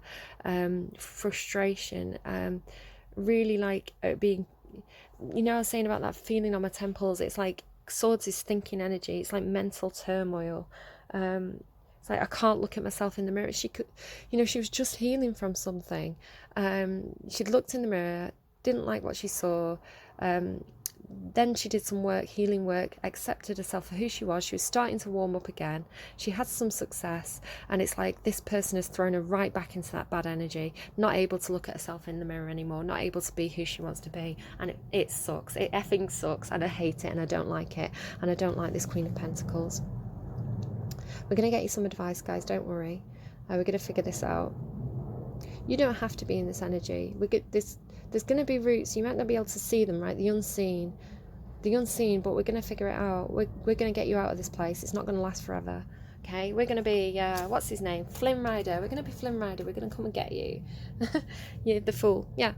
frustration, really like being, you know, I was saying about that feeling on my temples. It's like Swords is thinking energy. It's like mental turmoil. It's like, I can't look at myself in the mirror. She could, she was just healing from something. She'd looked in the mirror, didn't like what she saw. Then she did some work, healing work, accepted herself for who she was. She was starting to warm up again. She had some success, and it's like this person has thrown her right back into that bad energy, not able to look at herself in the mirror anymore, not able to be who she wants to be. And it sucks. It effing sucks, and I hate it, and I don't like it, and I don't like this Queen of Pentacles. We're going to get you some advice, guys, don't worry. We're going to figure this out. You don't have to be in this energy. There's going to be roots. You might not be able to see them, right? The unseen, but we're going to figure it out. We're going to get you out of this place. It's not going to last forever. Okay, we're going to be, what's his name? Flynn Rider. We're going to be Flynn Rider. We're going to come and get you. Yeah, the fool. Yeah,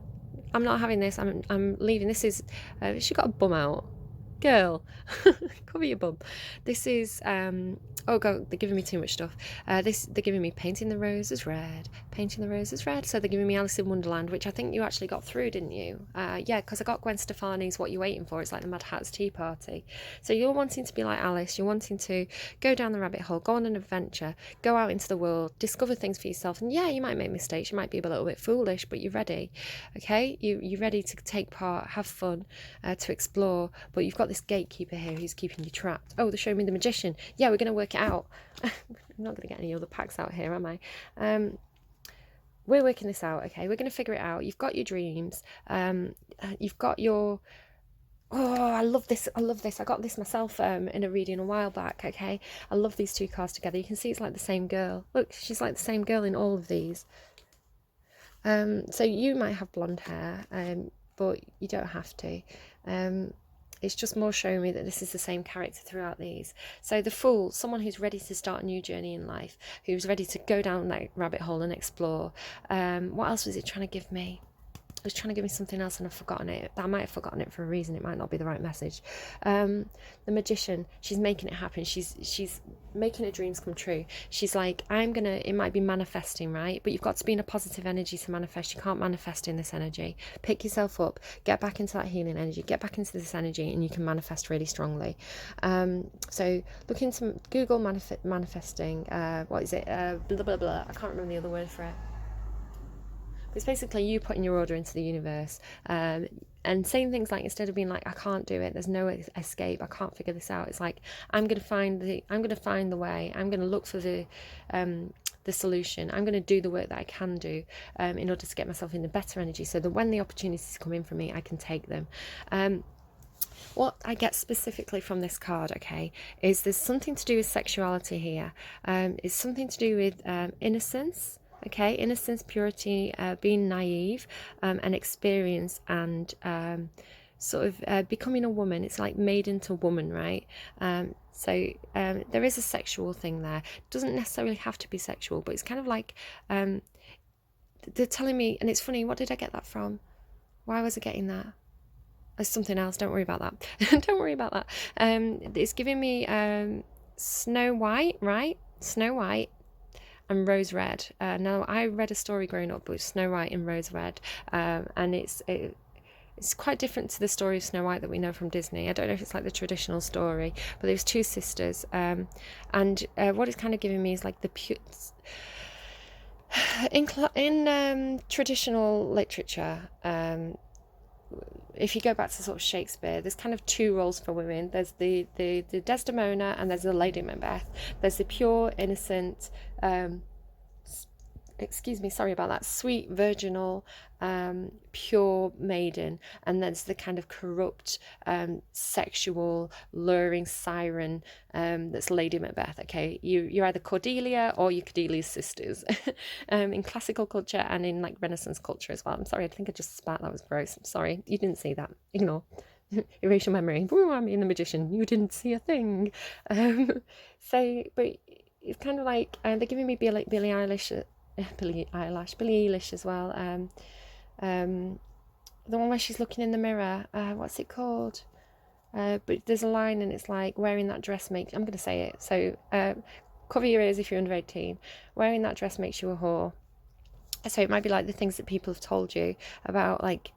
I'm not having this. I'm leaving. This is, she got a bum out. Girl, cover your bum. This is, oh god, they're giving me too much stuff. They're giving me painting the roses red. So they're giving me Alice in Wonderland, which I think you actually got through, didn't you? Yeah, because I got Gwen Stefani's What You Waiting For. It's like the Mad Hatter's Tea Party. So you're wanting to be like Alice. You're wanting to go down the rabbit hole, go on an adventure, go out into the world, discover things for yourself. And yeah, you might make mistakes. You might be a little bit foolish, but you're ready. Okay, you're ready to take part, have fun, to explore. But you've got this gatekeeper here who's keeping you trapped. Oh, they're showing me the magician. Yeah, we're going to work it out. I'm not going to get any other packs out here, am I? We're working this out, okay? We're going to figure it out. You've got your dreams. You've got your... Oh, I love this. I got this myself in a reading a while back, okay? I love these two cards together. You can see it's like the same girl. Look, she's like the same girl in all of these. So you might have blonde hair, but you don't have to. It's just more showing me that this is the same character throughout these. So the Fool, someone who's ready to start a new journey in life, who's ready to go down that rabbit hole and explore. What else was it trying to give me? It was trying to give me something else and I've forgotten it. I might have forgotten it for a reason. It might not be the right message. The Magician, she's making it happen. She's making her dreams come true. She's like, it might be manifesting, right? But you've got to be in a positive energy to manifest. You can't manifest in this energy. Pick yourself up, get back into that healing energy, get back into this energy, and you can manifest really strongly. So look into Google manifesting. What is it? Blah, blah, blah. I can't remember the other word for it. It's basically you putting your order into the universe, and saying things like, instead of being like, I can't do it, there's no escape, I can't figure this out, it's like, I'm going to find the way, I'm going to look for the solution, I'm going to do the work that I can do in order to get myself in the better energy, so that when the opportunities come in for me, I can take them. What I get specifically from this card, okay, is there's something to do with sexuality here. It's something to do with innocence. Okay, innocence, purity, being naive, and experience, and sort of becoming a woman. It's like made into woman, right? So there is a sexual thing there. It doesn't necessarily have to be sexual, but it's kind of like they're telling me, and it's funny, what did I get that from? Why was I getting that? There's something else, don't worry about that. Don't worry about that. It's giving me Snow White, right? Snow White and Rose Red. Now, I read a story growing up with Snow White and Rose Red, and it's quite different to the story of Snow White that we know from Disney. I don't know if it's like the traditional story, but there's two sisters, and what it's kind of giving me is like the pure... In traditional literature, if you go back to sort of Shakespeare, there's kind of two roles for women. There's the Desdemona and there's the Lady Macbeth. There's the pure, innocent, excuse me, sorry about that, sweet, virginal, pure maiden, and there's the kind of corrupt, sexual, luring siren, that's Lady Macbeth. Okay, you're either Cordelia or you're Cordelia's sisters, in classical culture and in like Renaissance culture as well. I'm sorry, I think I just spat, that was gross. I'm sorry, you didn't see that, ignore. Erase your memory. Ooh, I'm in The Magician, you didn't see a thing. So, but it's kind of like, they're giving me Billie Eilish as well. The one where she's looking in the mirror, what's it called? But there's a line and it's like, wearing that dress makes, I'm going to say it, so cover your ears if you're under 18, wearing that dress makes you a whore. So it might be like the things that people have told you about, like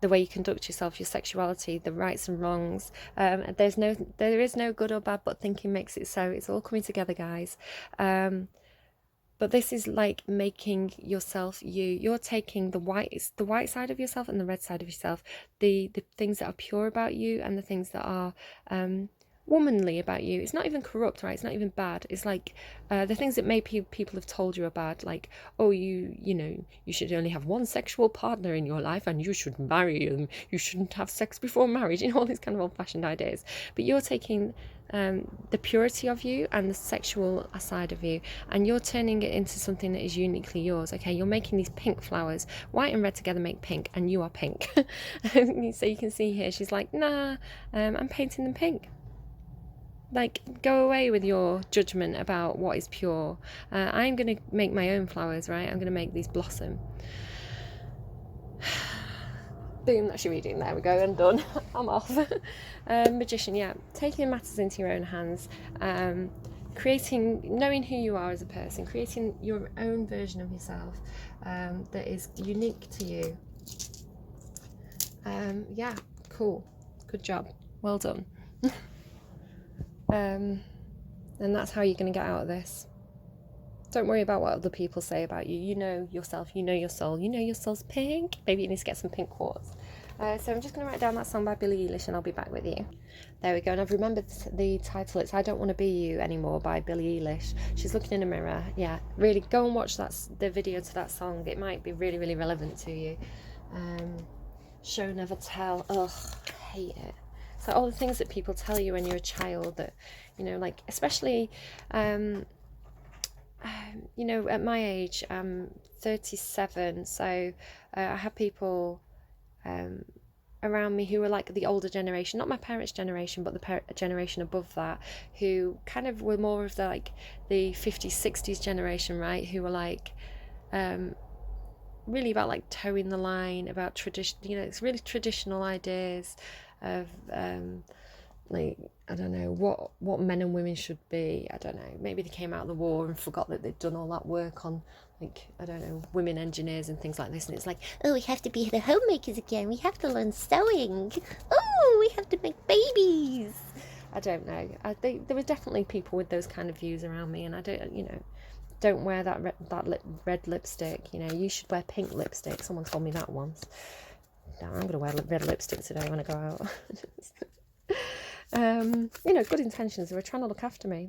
the way you conduct yourself, your sexuality, the rights and wrongs. There is no good or bad, but thinking makes it so. It's all coming together, guys. But this is like making yourself you. You're taking the white side of yourself and the red side of yourself, the things that are pure about you and the things that are womanly about you. It's not even corrupt, right? It's not even bad. It's like the things that maybe people have told you are bad, like, oh, you know, you should only have one sexual partner in your life and you should marry them. You shouldn't have sex before marriage. You know, all these kind of old-fashioned ideas. But you're taking the purity of you and the sexual side of you, and you're turning it into something that is uniquely yours. Okay, you're making these pink flowers. White and red together make pink, and you are pink. So you can see here, she's like, nah, I'm painting them pink. Like, go away with your judgment about what is pure. I'm going to make my own flowers, right? I'm going to make these blossom. Boom, that's your reading. There we go, I'm done. I'm off. Magician, yeah. Taking matters into your own hands. Knowing who you are as a person. Creating your own version of yourself that is unique to you. Yeah, cool. Good job. Well done. And that's how you're going to get out of this. Don't worry about what other people say about you. You know yourself, you know your soul. You know your soul's pink. Maybe you need to get some pink quartz. So I'm just going to write down that song by Billie Eilish and I'll be back with you. There we go. And I've remembered the title. It's I Don't Want to Be You Anymore by Billie Eilish. She's looking in a mirror. Yeah, really go and watch the video to that song. It might be really, really relevant to you. Show, never tell. Ugh, I hate it. So all the things that people tell you when you're a child that, you know, like, especially, you know, at my age, I'm 37, so I have people around me who were like the older generation, not my parents' generation, but the generation above that, who kind of were more of the 50s, 60s generation, right, who were like, really about like towing the line, about tradition, you know, it's really traditional ideas of like, I don't know what men and women should be. I don't know, maybe they came out of the war and forgot that they'd done all that work on, like, I don't know, women engineers and things like this, and it's like, oh, we have to be the homemakers again, we have to learn sewing, oh, we have to make babies. I don't know, there were definitely people with those kind of views around me, and I don't, you know, don't wear that red lipstick, you know, you should wear pink lipstick. Someone told me that once. No, I'm going to wear red lipstick today when I go out. You know, good intentions. They were trying to look after me.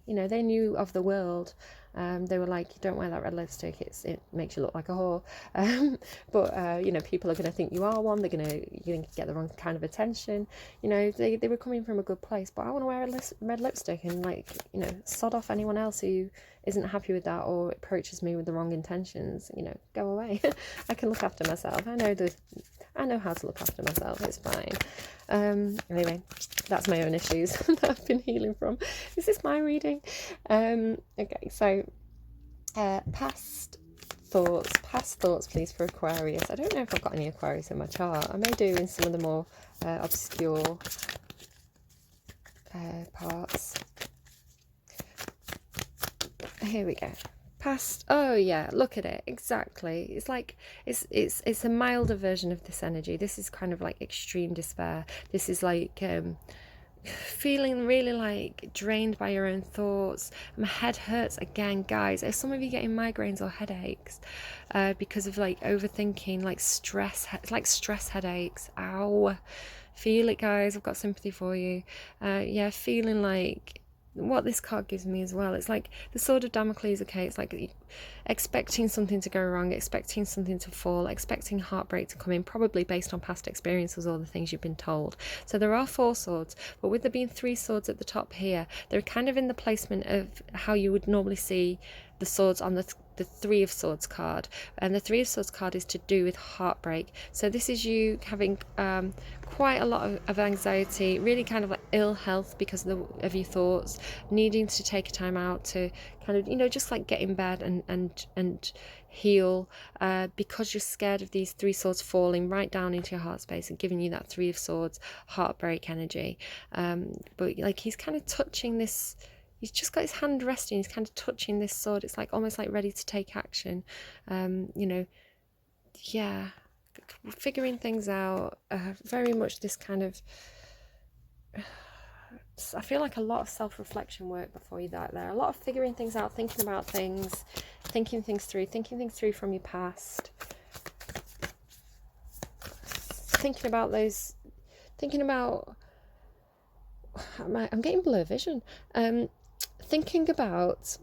You know, they knew of the world. They were like, don't wear that red lipstick, it makes you look like a whore. But you know, people are going to think you are one. You're going to get the wrong kind of attention. You know, they were coming from a good place, but I want to wear a red lipstick and, like, you know, sod off anyone else who isn't happy with that or approaches me with the wrong intentions. You know, go away. I can look after myself. I know how to look after myself. It's fine. Anyway, that's my own issues that I've been healing from. Is this my reading? Okay, so past thoughts, please, for Aquarius. I don't know if I've got any Aquarius in my chart. I may do in some of the more obscure parts. Here we go. Past, oh yeah, look at it, exactly. It's like it's a milder version of this energy. This is kind of like extreme despair. This is like feeling really like drained by your own thoughts. My head hurts again, guys. Are some of you getting migraines or headaches because of like overthinking, like stress headaches? Ow, feel it, guys. I've got sympathy for you. Yeah, feeling like what this card gives me as well, it's like the sword of Damocles. Okay, it's like expecting something to go wrong, expecting something to fall, expecting heartbreak to come in, probably based on past experiences or the things you've been told. So there are 4 swords, but with there being 3 swords at the top here, they're kind of in the placement of how you would normally see the swords on the 3 of Swords card, and the 3 of Swords card is to do with heartbreak. So this is you having quite a lot of anxiety, really kind of like ill health because of your thoughts, needing to take a time out to kind of, you know, just like get in bed and heal because you're scared of these 3 swords falling right down into your heart space and giving you that 3 of Swords heartbreak energy. But like he's kind of touching this. He's just got his hand resting, he's kind of touching this sword. It's like almost like ready to take action. You know, yeah, figuring things out, very much this kind of, I feel like a lot of self-reflection work before you get there, a lot of figuring things out, thinking about things, thinking things through from your past, thinking about I'm getting blur vision, thinking about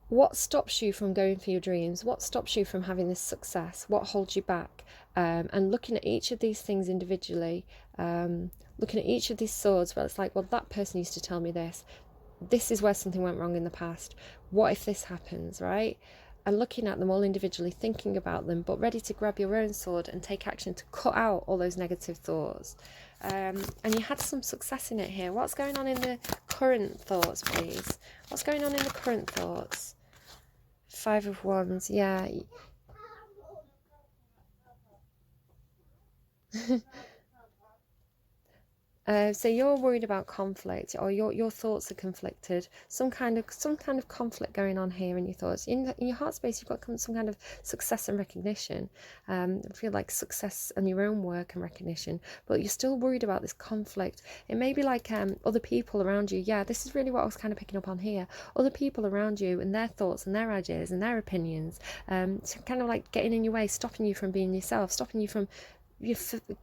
what stops you from going for your dreams, what stops you from having this success, what holds you back, and looking at each of these things individually, looking at each of these swords where it's like, well, that person used to tell me this is where something went wrong in the past, what if this happens, right? And looking at them all individually, thinking about them, but ready to grab your own sword and take action to cut out all those negative thoughts. And you had some success in it here. What's going on in the current thoughts, please? What's going on in the current thoughts? 5 of Wands, yeah. So you're worried about conflict, or your thoughts are conflicted. Some kind of conflict going on here in your thoughts. In your heart space, you've got some kind of success and recognition. I feel like success and your own work and recognition, but you're still worried about this conflict. It may be like other people around you. Yeah, this is really what I was kind of picking up on here. Other people around you and their thoughts and their ideas and their opinions, kind of like getting in your way, stopping you from being yourself, stopping you from you're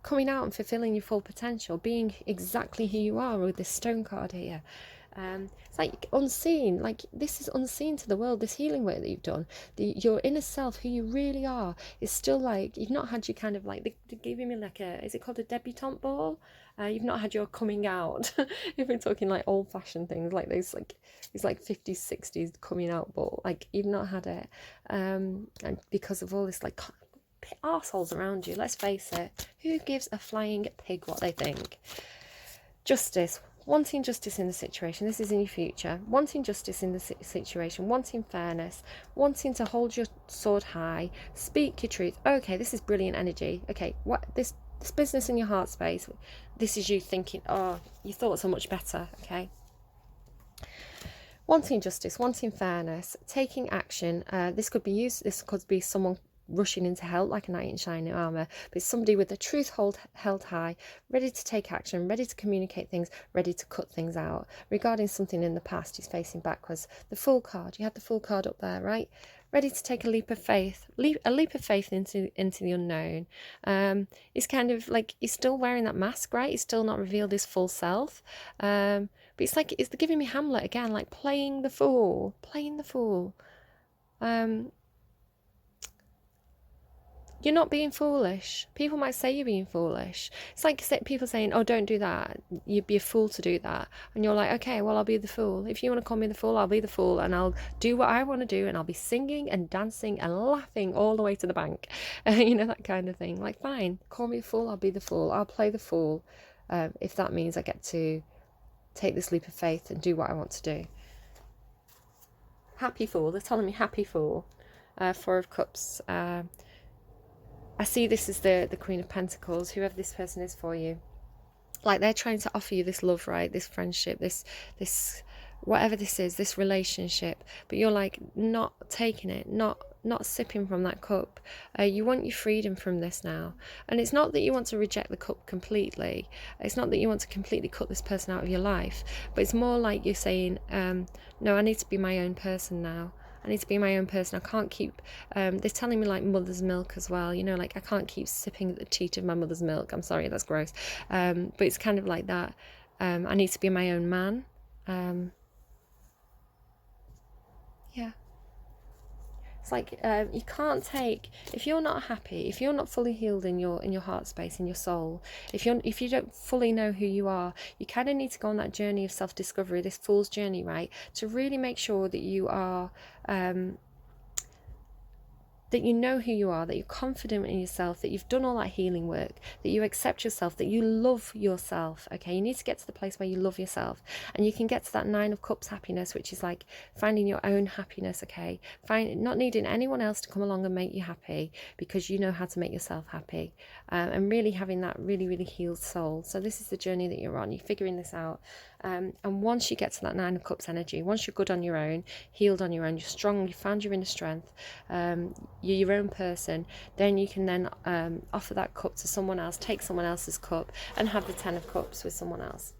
coming out and fulfilling your full potential, being exactly who you are with this stone card here. It's like unseen, like this is unseen to the world, this healing work that you've done. Your inner self, who you really are, is still like, you've not had your kind of like, they're giving me like is it called a debutante ball? You've not had your coming out. If we're talking like old fashioned things, like these like 50s, 60s coming out ball, like you've not had it. And because of all this like arseholes around you, let's face it, who gives a flying pig what they think? Justice, wanting justice in the situation. This is in your future. Wanting justice in the situation, wanting fairness, wanting to hold your sword high, speak your truth. Okay, this is brilliant energy. Okay, what this business in your heart space, this is you thinking, oh, your thoughts are much better. Okay, wanting justice, wanting fairness, taking action. This could be someone rushing into help like a knight in shining armour, but it's somebody with the truth held high, ready to take action, ready to communicate things, ready to cut things out. Regarding something in the past, he's facing backwards. The Fool card, you had the Fool card up there, right? Ready to take a leap of faith, into the unknown. He's kind of like, he's still wearing that mask, right? He's still not revealed his full self. But it's like, it's giving me Hamlet again, like playing the fool. You're not being foolish. People might say you're being foolish. It's like people saying, oh, don't do that. You'd be a fool to do that. And you're like, okay, well, I'll be the fool. If you want to call me the fool, I'll be the fool. And I'll do what I want to do. And I'll be singing and dancing and laughing all the way to the bank. You know, that kind of thing. Like, fine, call me a fool. I'll be the fool. I'll play the fool. If that means I get to take this leap of faith and do what I want to do. Happy fool. They're telling me happy fool. 4 of Cups. I see this as the Queen of Pentacles, whoever this person is for you. Like they're trying to offer you this love, right? This friendship, this whatever this is, this relationship. But you're like not taking it, not sipping from that cup. You want your freedom from this now. And it's not that you want to reject the cup completely. It's not that you want to completely cut this person out of your life. But it's more like you're saying, no, I need to be my own person now. I need to be my own person. I can't keep, they're telling me like mother's milk as well, you know, like I can't keep sipping the teat of my mother's milk. I'm sorry, that's gross. But it's kind of like that. I need to be my own man. Yeah. It's like you can't take, if you're not happy, if you're not fully healed in your heart space, in your soul, if you don't fully know who you are, you kind of need to go on that journey of self-discovery, this fool's journey, right? To really make sure that you are that you know who you are, that you're confident in yourself, that you've done all that healing work, that you accept yourself, that you love yourself. Okay, you need to get to the place where you love yourself, and you can get to that 9 of Cups happiness, which is like finding your own happiness. Okay, not needing anyone else to come along and make you happy, because you know how to make yourself happy, and really having that really healed soul. So this is the journey that you're on. You're figuring this out. And once you get to that Nine of Cups energy, once you're good on your own, healed on your own, you're strong, you found your inner strength, you're your own person, then you can then offer that cup to someone else, take someone else's cup, and have the Ten of Cups with someone else.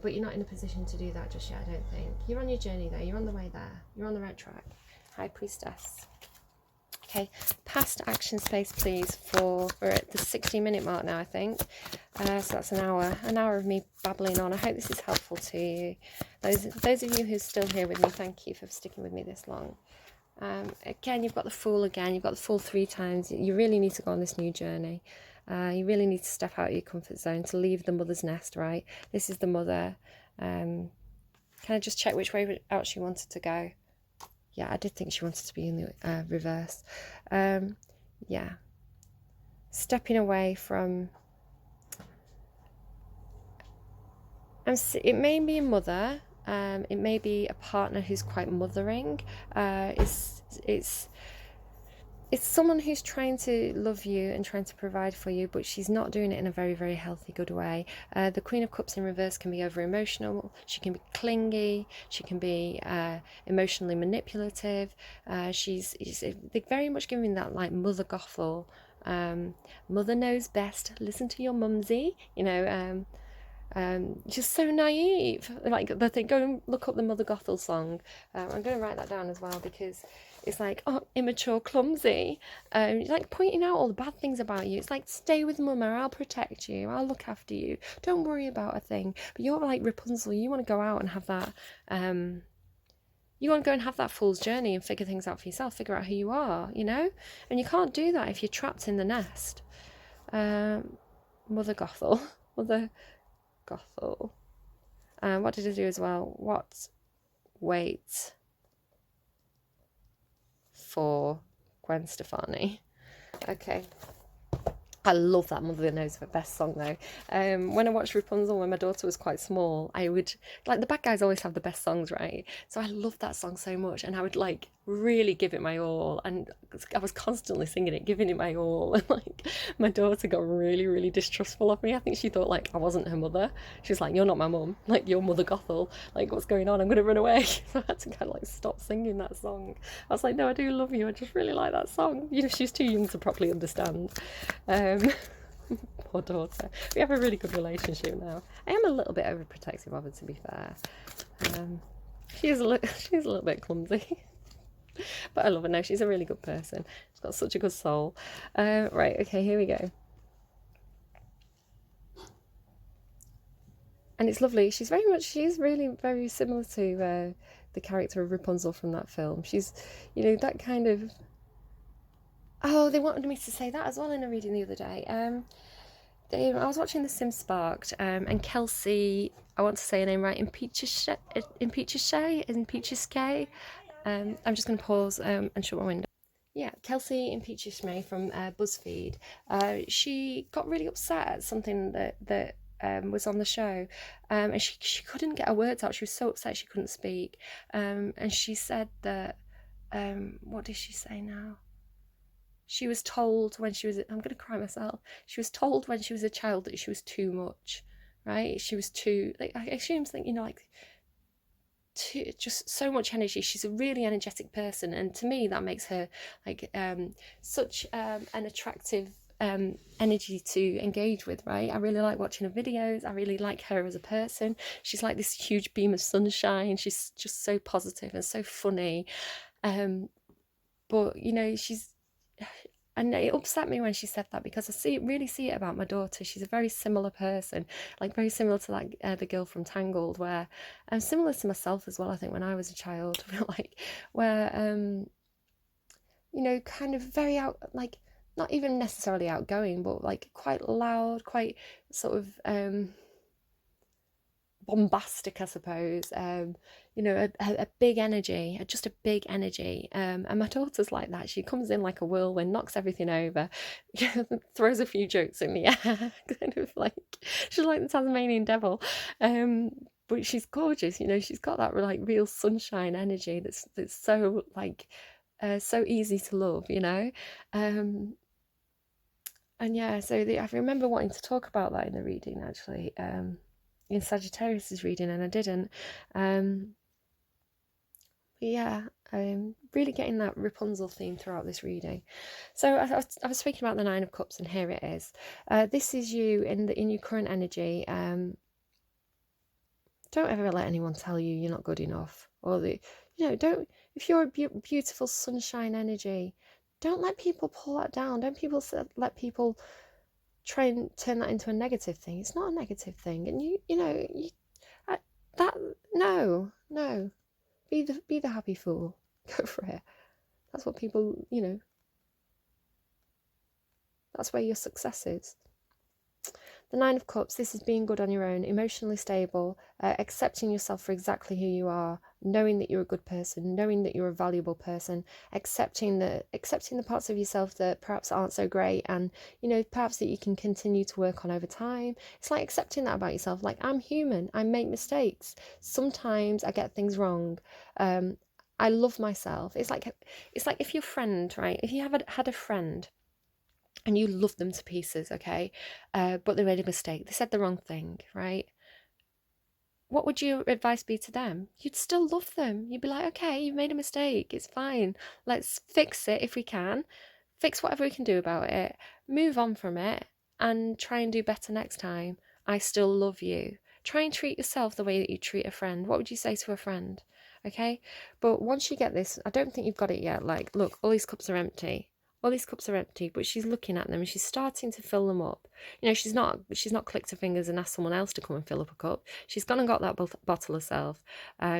But you're not in a position to do that just yet, I don't think. You're on your journey though, you're on the way there, you're on the right track. High Priestess. Okay, past action space please we're at the 60-minute mark now, I think. So that's an hour of me babbling on. I hope this is helpful to you. Those of you who are still here with me, thank you for sticking with me this long. Again, you've got the Fool again, you've got the Fool 3 times. You really need to go on this new journey. You really need to step out of your comfort zone, to leave the mother's nest, right? This is the mother. Can I just check which way out she wanted to go? Yeah, I did think she wanted to be in the reverse. Yeah. Stepping away from... it may be a mother. It may be a partner who's quite mothering. It's someone who's trying to love you and trying to provide for you, but she's not doing it in a very, very healthy, good way. The Queen of Cups in reverse can be over-emotional. She can be clingy. She can be emotionally manipulative. She's very much giving that like mother gothel. Mother knows best. Listen to your mumsy. You know, just so naive. Like the thing, go and look up the Mother Gothel song. I'm going to write that down as well, because it's like, oh, immature, clumsy. Like pointing out all the bad things about you. It's like, stay with mama, I'll protect you, I'll look after you, don't worry about a thing. But you're like Rapunzel, you want to go out and have that you want to go and have that fool's journey and figure things out for yourself, figure out who you are, you know. And you can't do that if you're trapped in the nest. Mother Gothel. Mother Gothel. What did I do as well? What? Wait for Gwen Stefani. Okay. I love that Mother Knows Her Best song though. When I watched Rapunzel when my daughter was quite small, I would, like, the bad guys always have the best songs, right? So I loved that song so much, and I would like really give it my all, and I was constantly singing it, giving it my all, and like my daughter got really, really distrustful of me. I think she thought like I wasn't her mother. She was like, you're not my mum, like you're Mother Gothel, like what's going on, I'm gonna run away. So I had to kind of like stop singing that song. I was like, no, I do love you, I just really like that song. You know, she's too young to properly understand. Poor daughter. We have a really good relationship now. I am a little bit overprotective of her, to be fair. She is a little bit clumsy. But I love her now. She's a really good person. She's got such a good soul. Right, okay, here we go. And it's lovely. She's really very similar to the character of Rapunzel from that film. She's, you know, that kind of... Oh, they wanted me to say that as well in a reading the other day. I was watching The Sims Sparked, and Kelsey, I want to say her name right, Impeacheshay. I'm just going to pause and shut my window. Yeah, Kelsey Impeacheshay from BuzzFeed. She got really upset at something that was on the show, and she couldn't get her words out. She was so upset she couldn't speak. And she said that, what did she say now? She was told when she was, I'm going to cry myself. She was told when she was a child that she was too much, right? She was too, like, I assume something, you know, like, just so much energy. She's a really energetic person, and to me that makes her like such an attractive energy to engage with, right? I really like watching her videos. I really like her as a person. She's like this huge beam of sunshine. She's just so positive and so funny, but you know, and it upset me when she said that, because I really see it about my daughter. She's a very similar person, like very similar to like the girl from Tangled, where I'm similar to myself as well. I think when I was a child, like where you know, kind of very like not even necessarily outgoing, but like quite loud, quite sort of bombastic, I suppose. You know, a big energy, just a big energy. And my daughter's like that. She comes in like a whirlwind, knocks everything over, throws a few jokes in the air, kind of like, she's like the Tasmanian devil. But she's gorgeous, you know, she's got that like real sunshine energy that's so like, so easy to love, you know. And yeah, so I remember wanting to talk about that in the reading, actually. in Sagittarius's reading and I didn't. But yeah, I'm really getting that Rapunzel theme throughout this reading. So I was speaking about the Nine of Cups, and here it is. This is you in your current energy. Don't ever let anyone tell you you're not good enough, or don't. If you're a beautiful sunshine energy, don't let people pull that down. Don't let people try and turn that into a negative thing. It's not a negative thing, and no. Be the happy fool. Go for it. That's what people, that's where your success is. The Nine of Cups, this is being good on your own, emotionally stable, accepting yourself for exactly who you are, knowing that you're a good person, knowing that you're a valuable person, accepting the parts of yourself that perhaps aren't so great, and perhaps that you can continue to work on over time. It's like accepting that about yourself. Like, I'm human, I make mistakes, sometimes I get things wrong. I love myself. It's like if your friend, right, if you had a friend and you love them to pieces, okay, but they made a mistake, they said the wrong thing, right? What would your advice be to them? You'd still love them. You'd be like, okay, you made a mistake, it's fine, let's fix it. If we can fix whatever we can do about it, move on from it and try and do better next time. I still love you. Try and treat yourself the way that you treat a friend. What would you say to a friend? Okay, but once you get this, I don't think you've got it yet. Like, look, all these cups are empty. All these cups are empty, but she's looking at them and she's starting to fill them up. She's not clicked her fingers and asked someone else to come and fill up a cup. She's gone and got that bottle herself.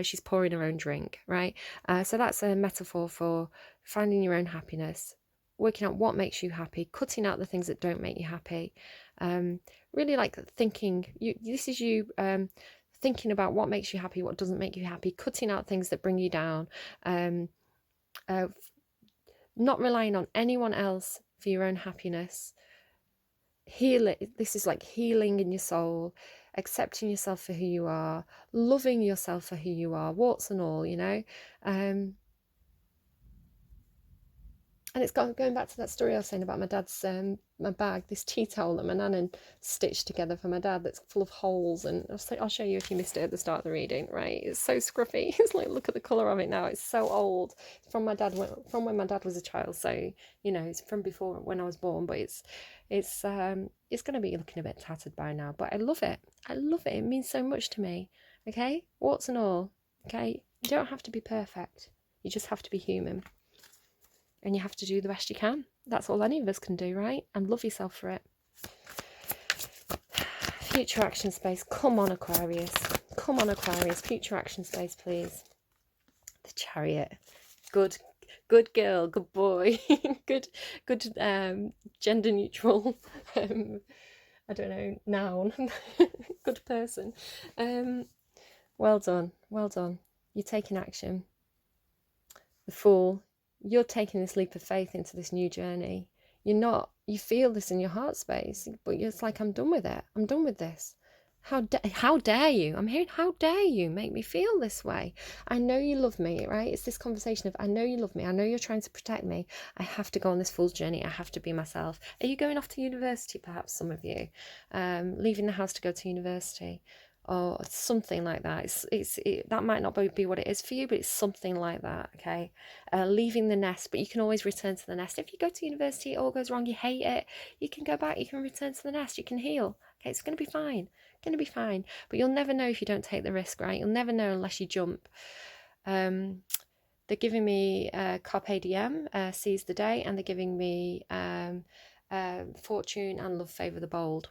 She's pouring her own drink, right? So that's a metaphor for finding your own happiness, working out what makes you happy, cutting out the things that don't make you happy. Really like thinking. This is you thinking about what makes you happy, what doesn't make you happy, cutting out things that bring you down. Not relying on anyone else for your own happiness. This is like healing in your soul, accepting yourself for who you are, loving yourself for who you are, warts and all, and it's going back to that story I was saying about my dad's my bag, this tea towel that my nana stitched together for my dad that's full of holes, and I'll show you if you missed it at the start of the reading, right? It's so scruffy. It's like, look at the colour of it now. It's so old. It's from when my dad was a child, so it's from before when I was born, but it's going to be looking a bit tattered by now, but I love it. It means so much to me. Okay, warts and all. Okay, you don't have to be perfect, you just have to be human. And you have to do the best you can. That's all any of us can do, right? And love yourself for it. Future action space. Come on, Aquarius. Future action space, please. The Chariot. Good girl. Good boy. good gender neutral. I don't know, noun. Good person. Well done. You're taking action. The Fool. You're taking this leap of faith into this new journey. You feel this in your heart space, but it's like, I'm done with it. I'm done with this. How dare you? I'm hearing, how dare you make me feel this way? I know you love me, right? It's this conversation of, I know you love me. I know you're trying to protect me. I have to go on this fool's journey. I have to be myself. Are you going off to university, perhaps, some of you? Leaving the house to go to university? Or something like that. That might not be what it is for you, but it's something like that, okay? Leaving the nest, but you can always return to the nest. If you go to university, it all goes wrong, you hate it, you can go back, you can return to the nest, you can heal. Okay, it's going to be fine. But you'll never know if you don't take the risk, right? You'll never know unless you jump. They're giving me Carpe Diem, seize the day, and they're giving me Fortune and Love Favour the Bold.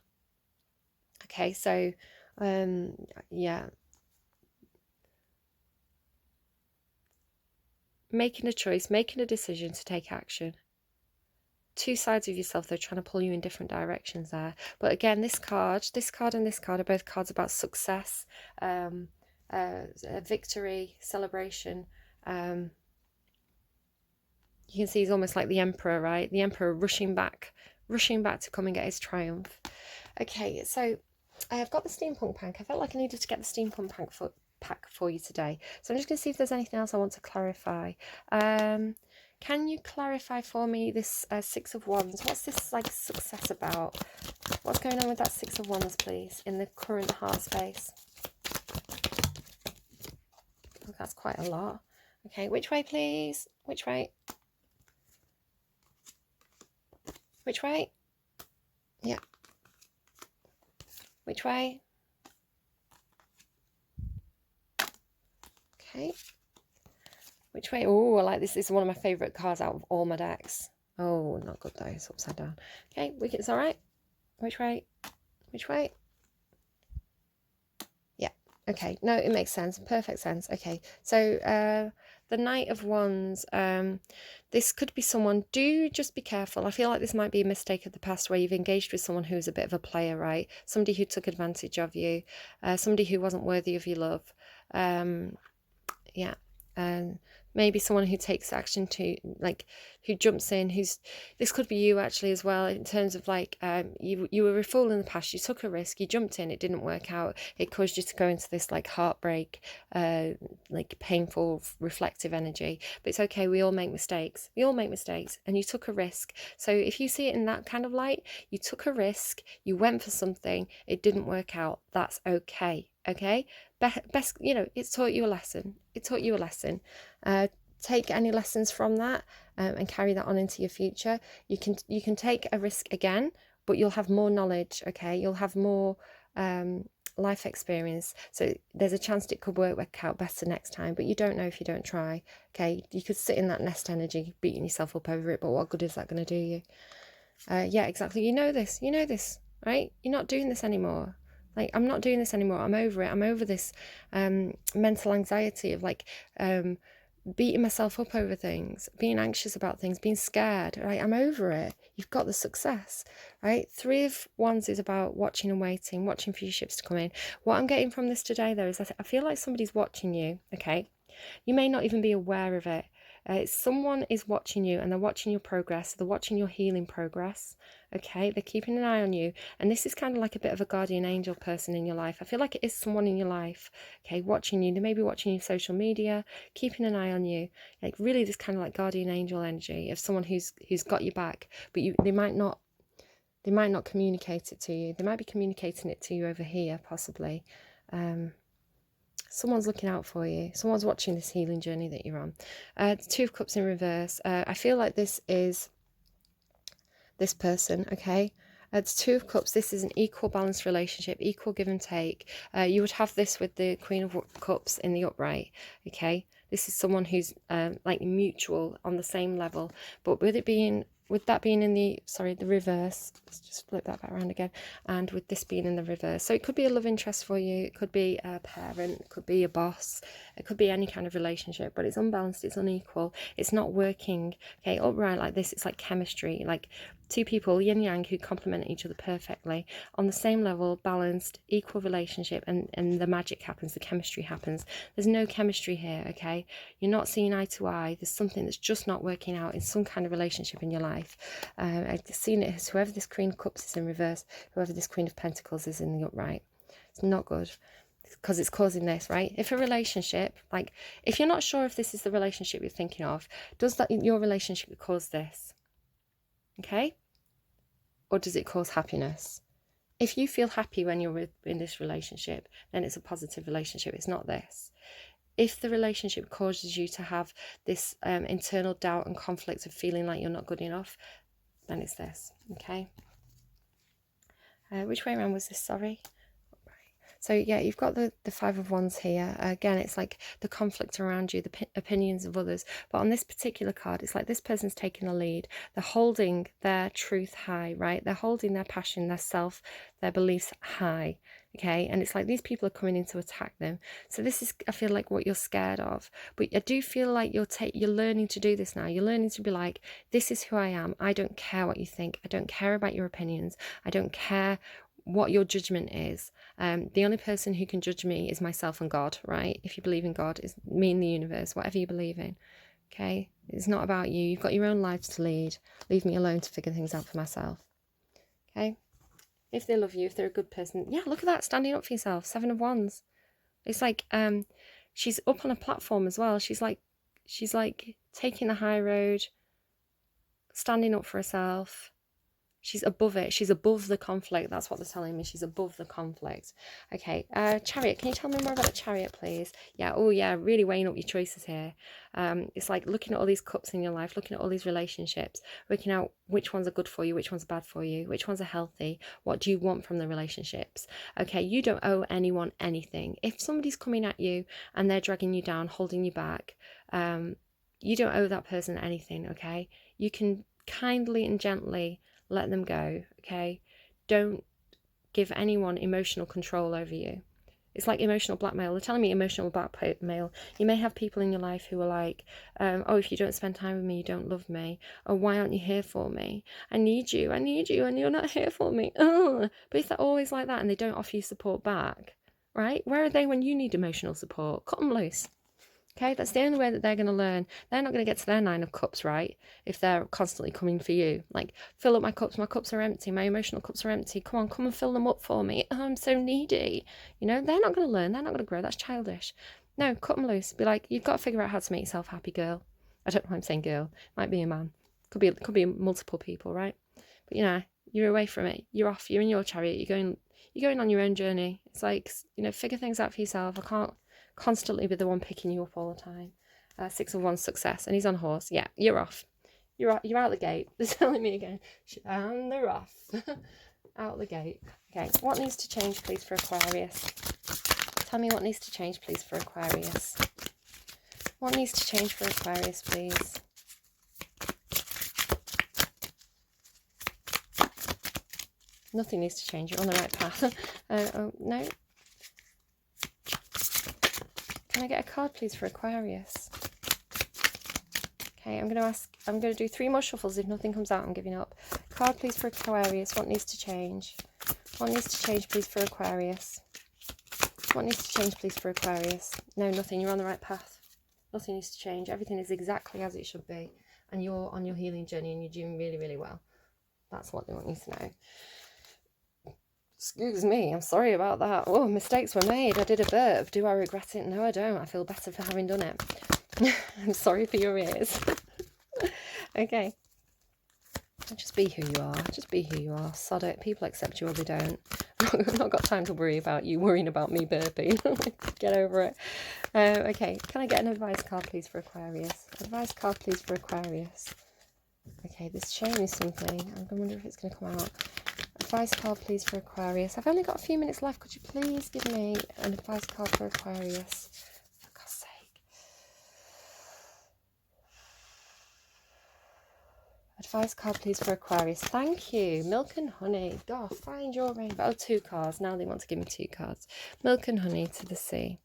Okay, so yeah, making a choice, making a decision to take action. Two sides of yourself, they're trying to pull you in different directions there. But again, this card and this card are both cards about success, victory, celebration. You can see he's almost like the Emperor, right? The Emperor rushing back to come and get his triumph. Okay, so I've got the steampunk pack. I felt like I needed to get the steampunk pack for you today. So I'm just going to see if there's anything else I want to clarify. Can you clarify for me this Six of Wands? What's this like success about? What's going on with that Six of Wands, please, in the current heart space? Oh, that's quite a lot. Okay, which way, please? Which way? Which way? Yeah. Which way? Okay. Which way? Oh, I like this. This is one of my favourite cards out of all my decks. Oh, not good though. It's upside down. Okay, it's all right. Which way? Which way? Yeah. Okay. No, it makes sense. Perfect sense. Okay. So, the Knight of Wands. This could be someone. Do just be careful. I feel like this might be a mistake of the past where you've engaged with someone who's a bit of a player, right? Somebody who took advantage of you. Somebody who wasn't worthy of your love. Yeah. Maybe someone who takes action to, like, who jumps in, this could be you actually as well, in terms of like, you were a fool in the past, you took a risk, you jumped in, it didn't work out, it caused you to go into this like heartbreak, like painful reflective energy. But it's okay, we all make mistakes, and you took a risk. So if you see it in that kind of light, you took a risk, you went for something, it didn't work out, that's okay. Okay, best, you know, it's taught you a lesson. Take any lessons from that, and carry that on into your future. You can take a risk again, but you'll have more knowledge. Okay, you'll have more life experience, so there's a chance it could work out better next time, but you don't know if you don't try. Okay, you could sit in that nest energy beating yourself up over it, but what good is that going to do you? Yeah, exactly. You know this, right? You're not doing this anymore. Like, I'm not doing this anymore. I'm over it. I'm over this mental anxiety of like beating myself up over things, being anxious about things, being scared, right? I'm over it. You've got the success, right? Three of Wands is about watching and waiting, watching for your ships to come in. What I'm getting from this today, though, is I feel like somebody's watching you, okay? You may not even be aware of it. Someone is watching you, and they're watching your progress. They're watching your healing progress. Okay, they're keeping an eye on you, and this is kind of like a bit of a guardian angel person in your life. I feel like it is someone in your life, okay, watching you. They may be watching your social media, keeping an eye on you, like really this kind of like guardian angel energy of someone who's got your back, but they might not communicate it to you. They might be communicating it to you over here, possibly. Someone's looking out for you. Someone's watching this healing journey that you're on. The Two of Cups in reverse. I feel like this is this person, okay? It's Two of Cups. This is an equal balanced relationship, equal give and take. You would have this with the Queen of Cups in the upright, okay? This is someone who's like mutual on the same level, but with that being in the reverse, let's just flip that back around again, and with this being in the reverse, so it could be a love interest for you, it could be a parent, it could be a boss, it could be any kind of relationship, but it's unbalanced, it's unequal, it's not working. Okay, upright like this, it's like chemistry, like two people, yin yang, who complement each other perfectly on the same level, balanced, equal relationship, and the magic happens, the chemistry happens. There's no chemistry here, okay? You're not seeing eye to eye. There's something that's just not working out in some kind of relationship in your life. I've seen it as whoever this Queen of Cups is in reverse, whoever this Queen of Pentacles is in the upright. It's not good, because it's causing this, right? If a relationship, like, if you're not sure if this is the relationship you're thinking of, does your relationship cause this? Okay? Or does it cause happiness? If you feel happy when you're in this relationship, then it's a positive relationship. It's not this. If the relationship causes you to have this internal doubt and conflict of feeling like you're not good enough, then it's this, okay? Which way around was this, sorry? So yeah, you've got the Five of Wands here. Again, it's like the conflict around you, the opinions of others. But on this particular card, it's like this person's taking the lead. They're holding their truth high, right? They're holding their passion, their self, their beliefs high, okay? And it's like these people are coming in to attack them. So this is, I feel like, what you're scared of. But I do feel like you're learning to do this now. You're learning to be like, this is who I am. I don't care what you think. I don't care about your opinions. I don't care what your judgment is. The only person who can judge me is myself and God, right? If you believe in God, it's me and the universe, whatever you believe in, okay? It's not about you. You've got your own lives to lead. Leave me alone to figure things out for myself, okay? If they love you, if they're a good person, yeah, look at that, standing up for yourself. Seven of Wands. It's like she's up on a platform as well. She's like taking the high road, standing up for herself. She's above it. She's above the conflict. That's what they're telling me. She's above the conflict. Okay. Chariot. Can you tell me more about the Chariot, please? Yeah. Oh, yeah. Really weighing up your choices here. It's like looking at all these cups in your life, looking at all these relationships, working out which ones are good for you, which ones are bad for you, which ones are healthy. What do you want from the relationships? Okay. You don't owe anyone anything. If somebody's coming at you and they're dragging you down, holding you back, you don't owe that person anything. Okay. You can kindly and gently let them go, okay? Don't give anyone emotional control over you. It's like emotional blackmail. They're telling me emotional blackmail. You may have people in your life who are like, oh, if you don't spend time with me, you don't love me. Or why aren't you here for me? I need you, and you're not here for me. Ugh. But if they're always like that and they don't offer you support back, right? Where are they when you need emotional support? Cut them loose. Okay, that's the only way that they're going to learn. They're not going to get to their 9 of cups, right? If they're constantly coming for you. Like, fill up my cups are empty, my emotional cups are empty. Come on, come and fill them up for me. Oh, I'm so needy. You know, they're not going to learn. They're not going to grow. That's childish. No, cut them loose. Be like, you've got to figure out how to make yourself happy, girl. I don't know why I'm saying girl. Might be a man. Could be multiple people, right? But, you know, you're away from it. You're off. You're in your chariot. You're going on your own journey. It's like, you know, figure things out for yourself. I can't constantly be the one picking you up all the time. 6 of Wands, success, and he's on a horse. Yeah, you're off. You're out the gate. They're telling me again. And they're off. Out the gate. Okay, what needs to change, please, for Aquarius? Tell me what needs to change, please, for Aquarius. What needs to change for Aquarius, please? Nothing needs to change. You're on the right path. Oh, no. Can I get a card, please, for Aquarius? Okay, I'm going to do 3 more shuffles. If nothing comes out, I'm giving up. Card, please, for Aquarius. What needs to change? What needs to change, please, for Aquarius? What needs to change, please, for Aquarius? No, nothing. You're on the right path. Nothing needs to change. Everything is exactly as it should be. And you're on your healing journey and you're doing really, really well. That's what they want you to know. Excuse me, I'm sorry about that. Oh, mistakes were made. I did a burp. Do I regret it? No, I don't. I feel better for having done it. I'm sorry for your ears. Okay. Just be who you are. Just be who you are. Sod it. People accept you or they don't. I've not got time to worry about you worrying about me burping. Get over it. Okay. Can I get an advice card, please, for Aquarius? Advice card, please, for Aquarius. Okay, this showing me something. I'm going to wonder if it's going to come out. Advice card, please, for Aquarius. I've only got a few minutes left. Could you please give me an advice card for Aquarius? For God's sake. Advice card, please, for Aquarius. Thank you. Milk and honey. God, find your rainbow. Oh, 2 cards. Now they want to give me 2 cards. Milk and honey to the sea.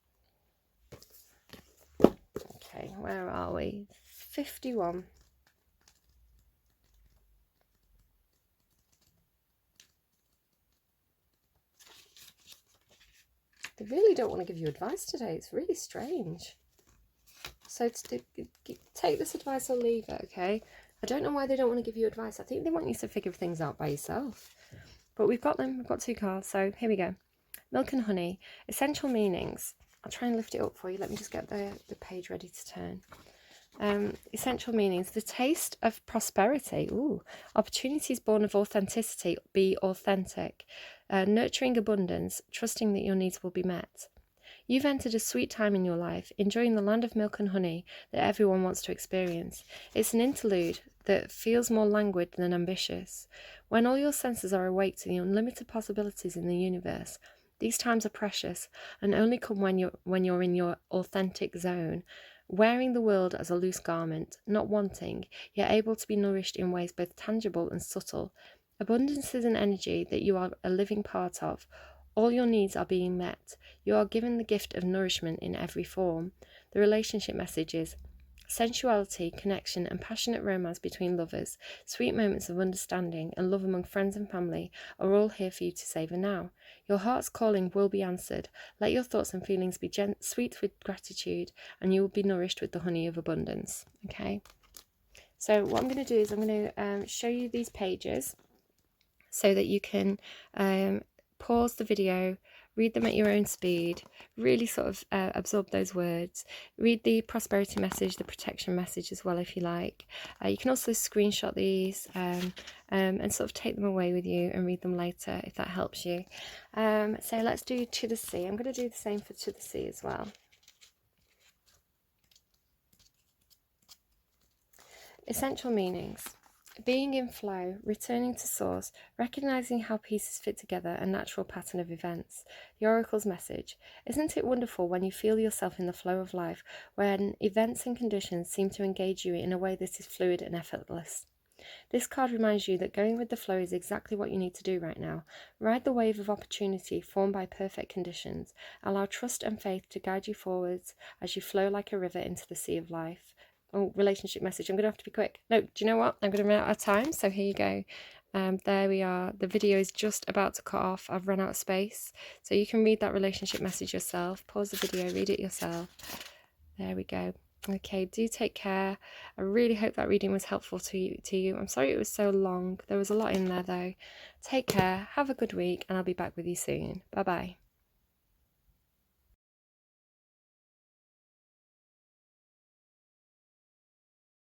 Okay, where are we? 51. They really don't want to give you advice today. It's really strange. So take this advice or leave it, okay? I don't know why they don't want to give you advice. I think they want you to figure things out by yourself. But we've got them. We've got 2 cards. So here we go. Milk and honey. Essential meanings. I'll try and lift it up for you. Let me just get the page ready to turn. Essential meanings. The taste of prosperity. Ooh. Opportunities born of authenticity. Be authentic. Nurturing abundance. Trusting that your needs will be met. You've entered a sweet time in your life, enjoying the land of milk and honey that everyone wants to experience. It's an interlude that feels more languid than ambitious. When all your senses are awake to the unlimited possibilities in the universe, these times are precious and only come when you're in your authentic zone, wearing the world as a loose garment, not wanting, yet able to be nourished in ways both tangible and subtle. Abundance is an energy that you are a living part of. All your needs are being met. You are given the gift of nourishment in every form. The relationship messages: sensuality, connection, and passionate romance between lovers, sweet moments of understanding, and love among friends and family are all here for you to savour now. Your heart's calling will be answered. Let your thoughts and feelings be sweet with gratitude, and you will be nourished with the honey of abundance. Okay? So what I'm going to do is I'm going to show you these pages so that you can pause the video, read them at your own speed, really sort of absorb those words. Read the prosperity message, the protection message as well if you like. You can also screenshot these and sort of take them away with you and read them later if that helps you. So let's do To the Sea. I'm going to do the same for To the Sea as well. Essential meanings. Being in flow, returning to source, recognizing how pieces fit together, a natural pattern of events. The Oracle's message. Isn't it wonderful when you feel yourself in the flow of life, when events and conditions seem to engage you in a way that is fluid and effortless? This card reminds you that going with the flow is exactly what you need to do right now. Ride the wave of opportunity formed by perfect conditions. Allow trust and faith to guide you forwards as you flow like a river into the sea of life. Oh, relationship message. I'm going to have to be quick. No, do you know what? I'm going to run out of time, so here you go. There we are. The video is just about to cut off. I've run out of space. So you can read that relationship message yourself. Pause the video, read it yourself. There we go. Okay, do take care. I really hope that reading was helpful to you. I'm sorry it was so long. There was a lot in there though. Take care, have a good week, and I'll be back with you soon. Bye-bye.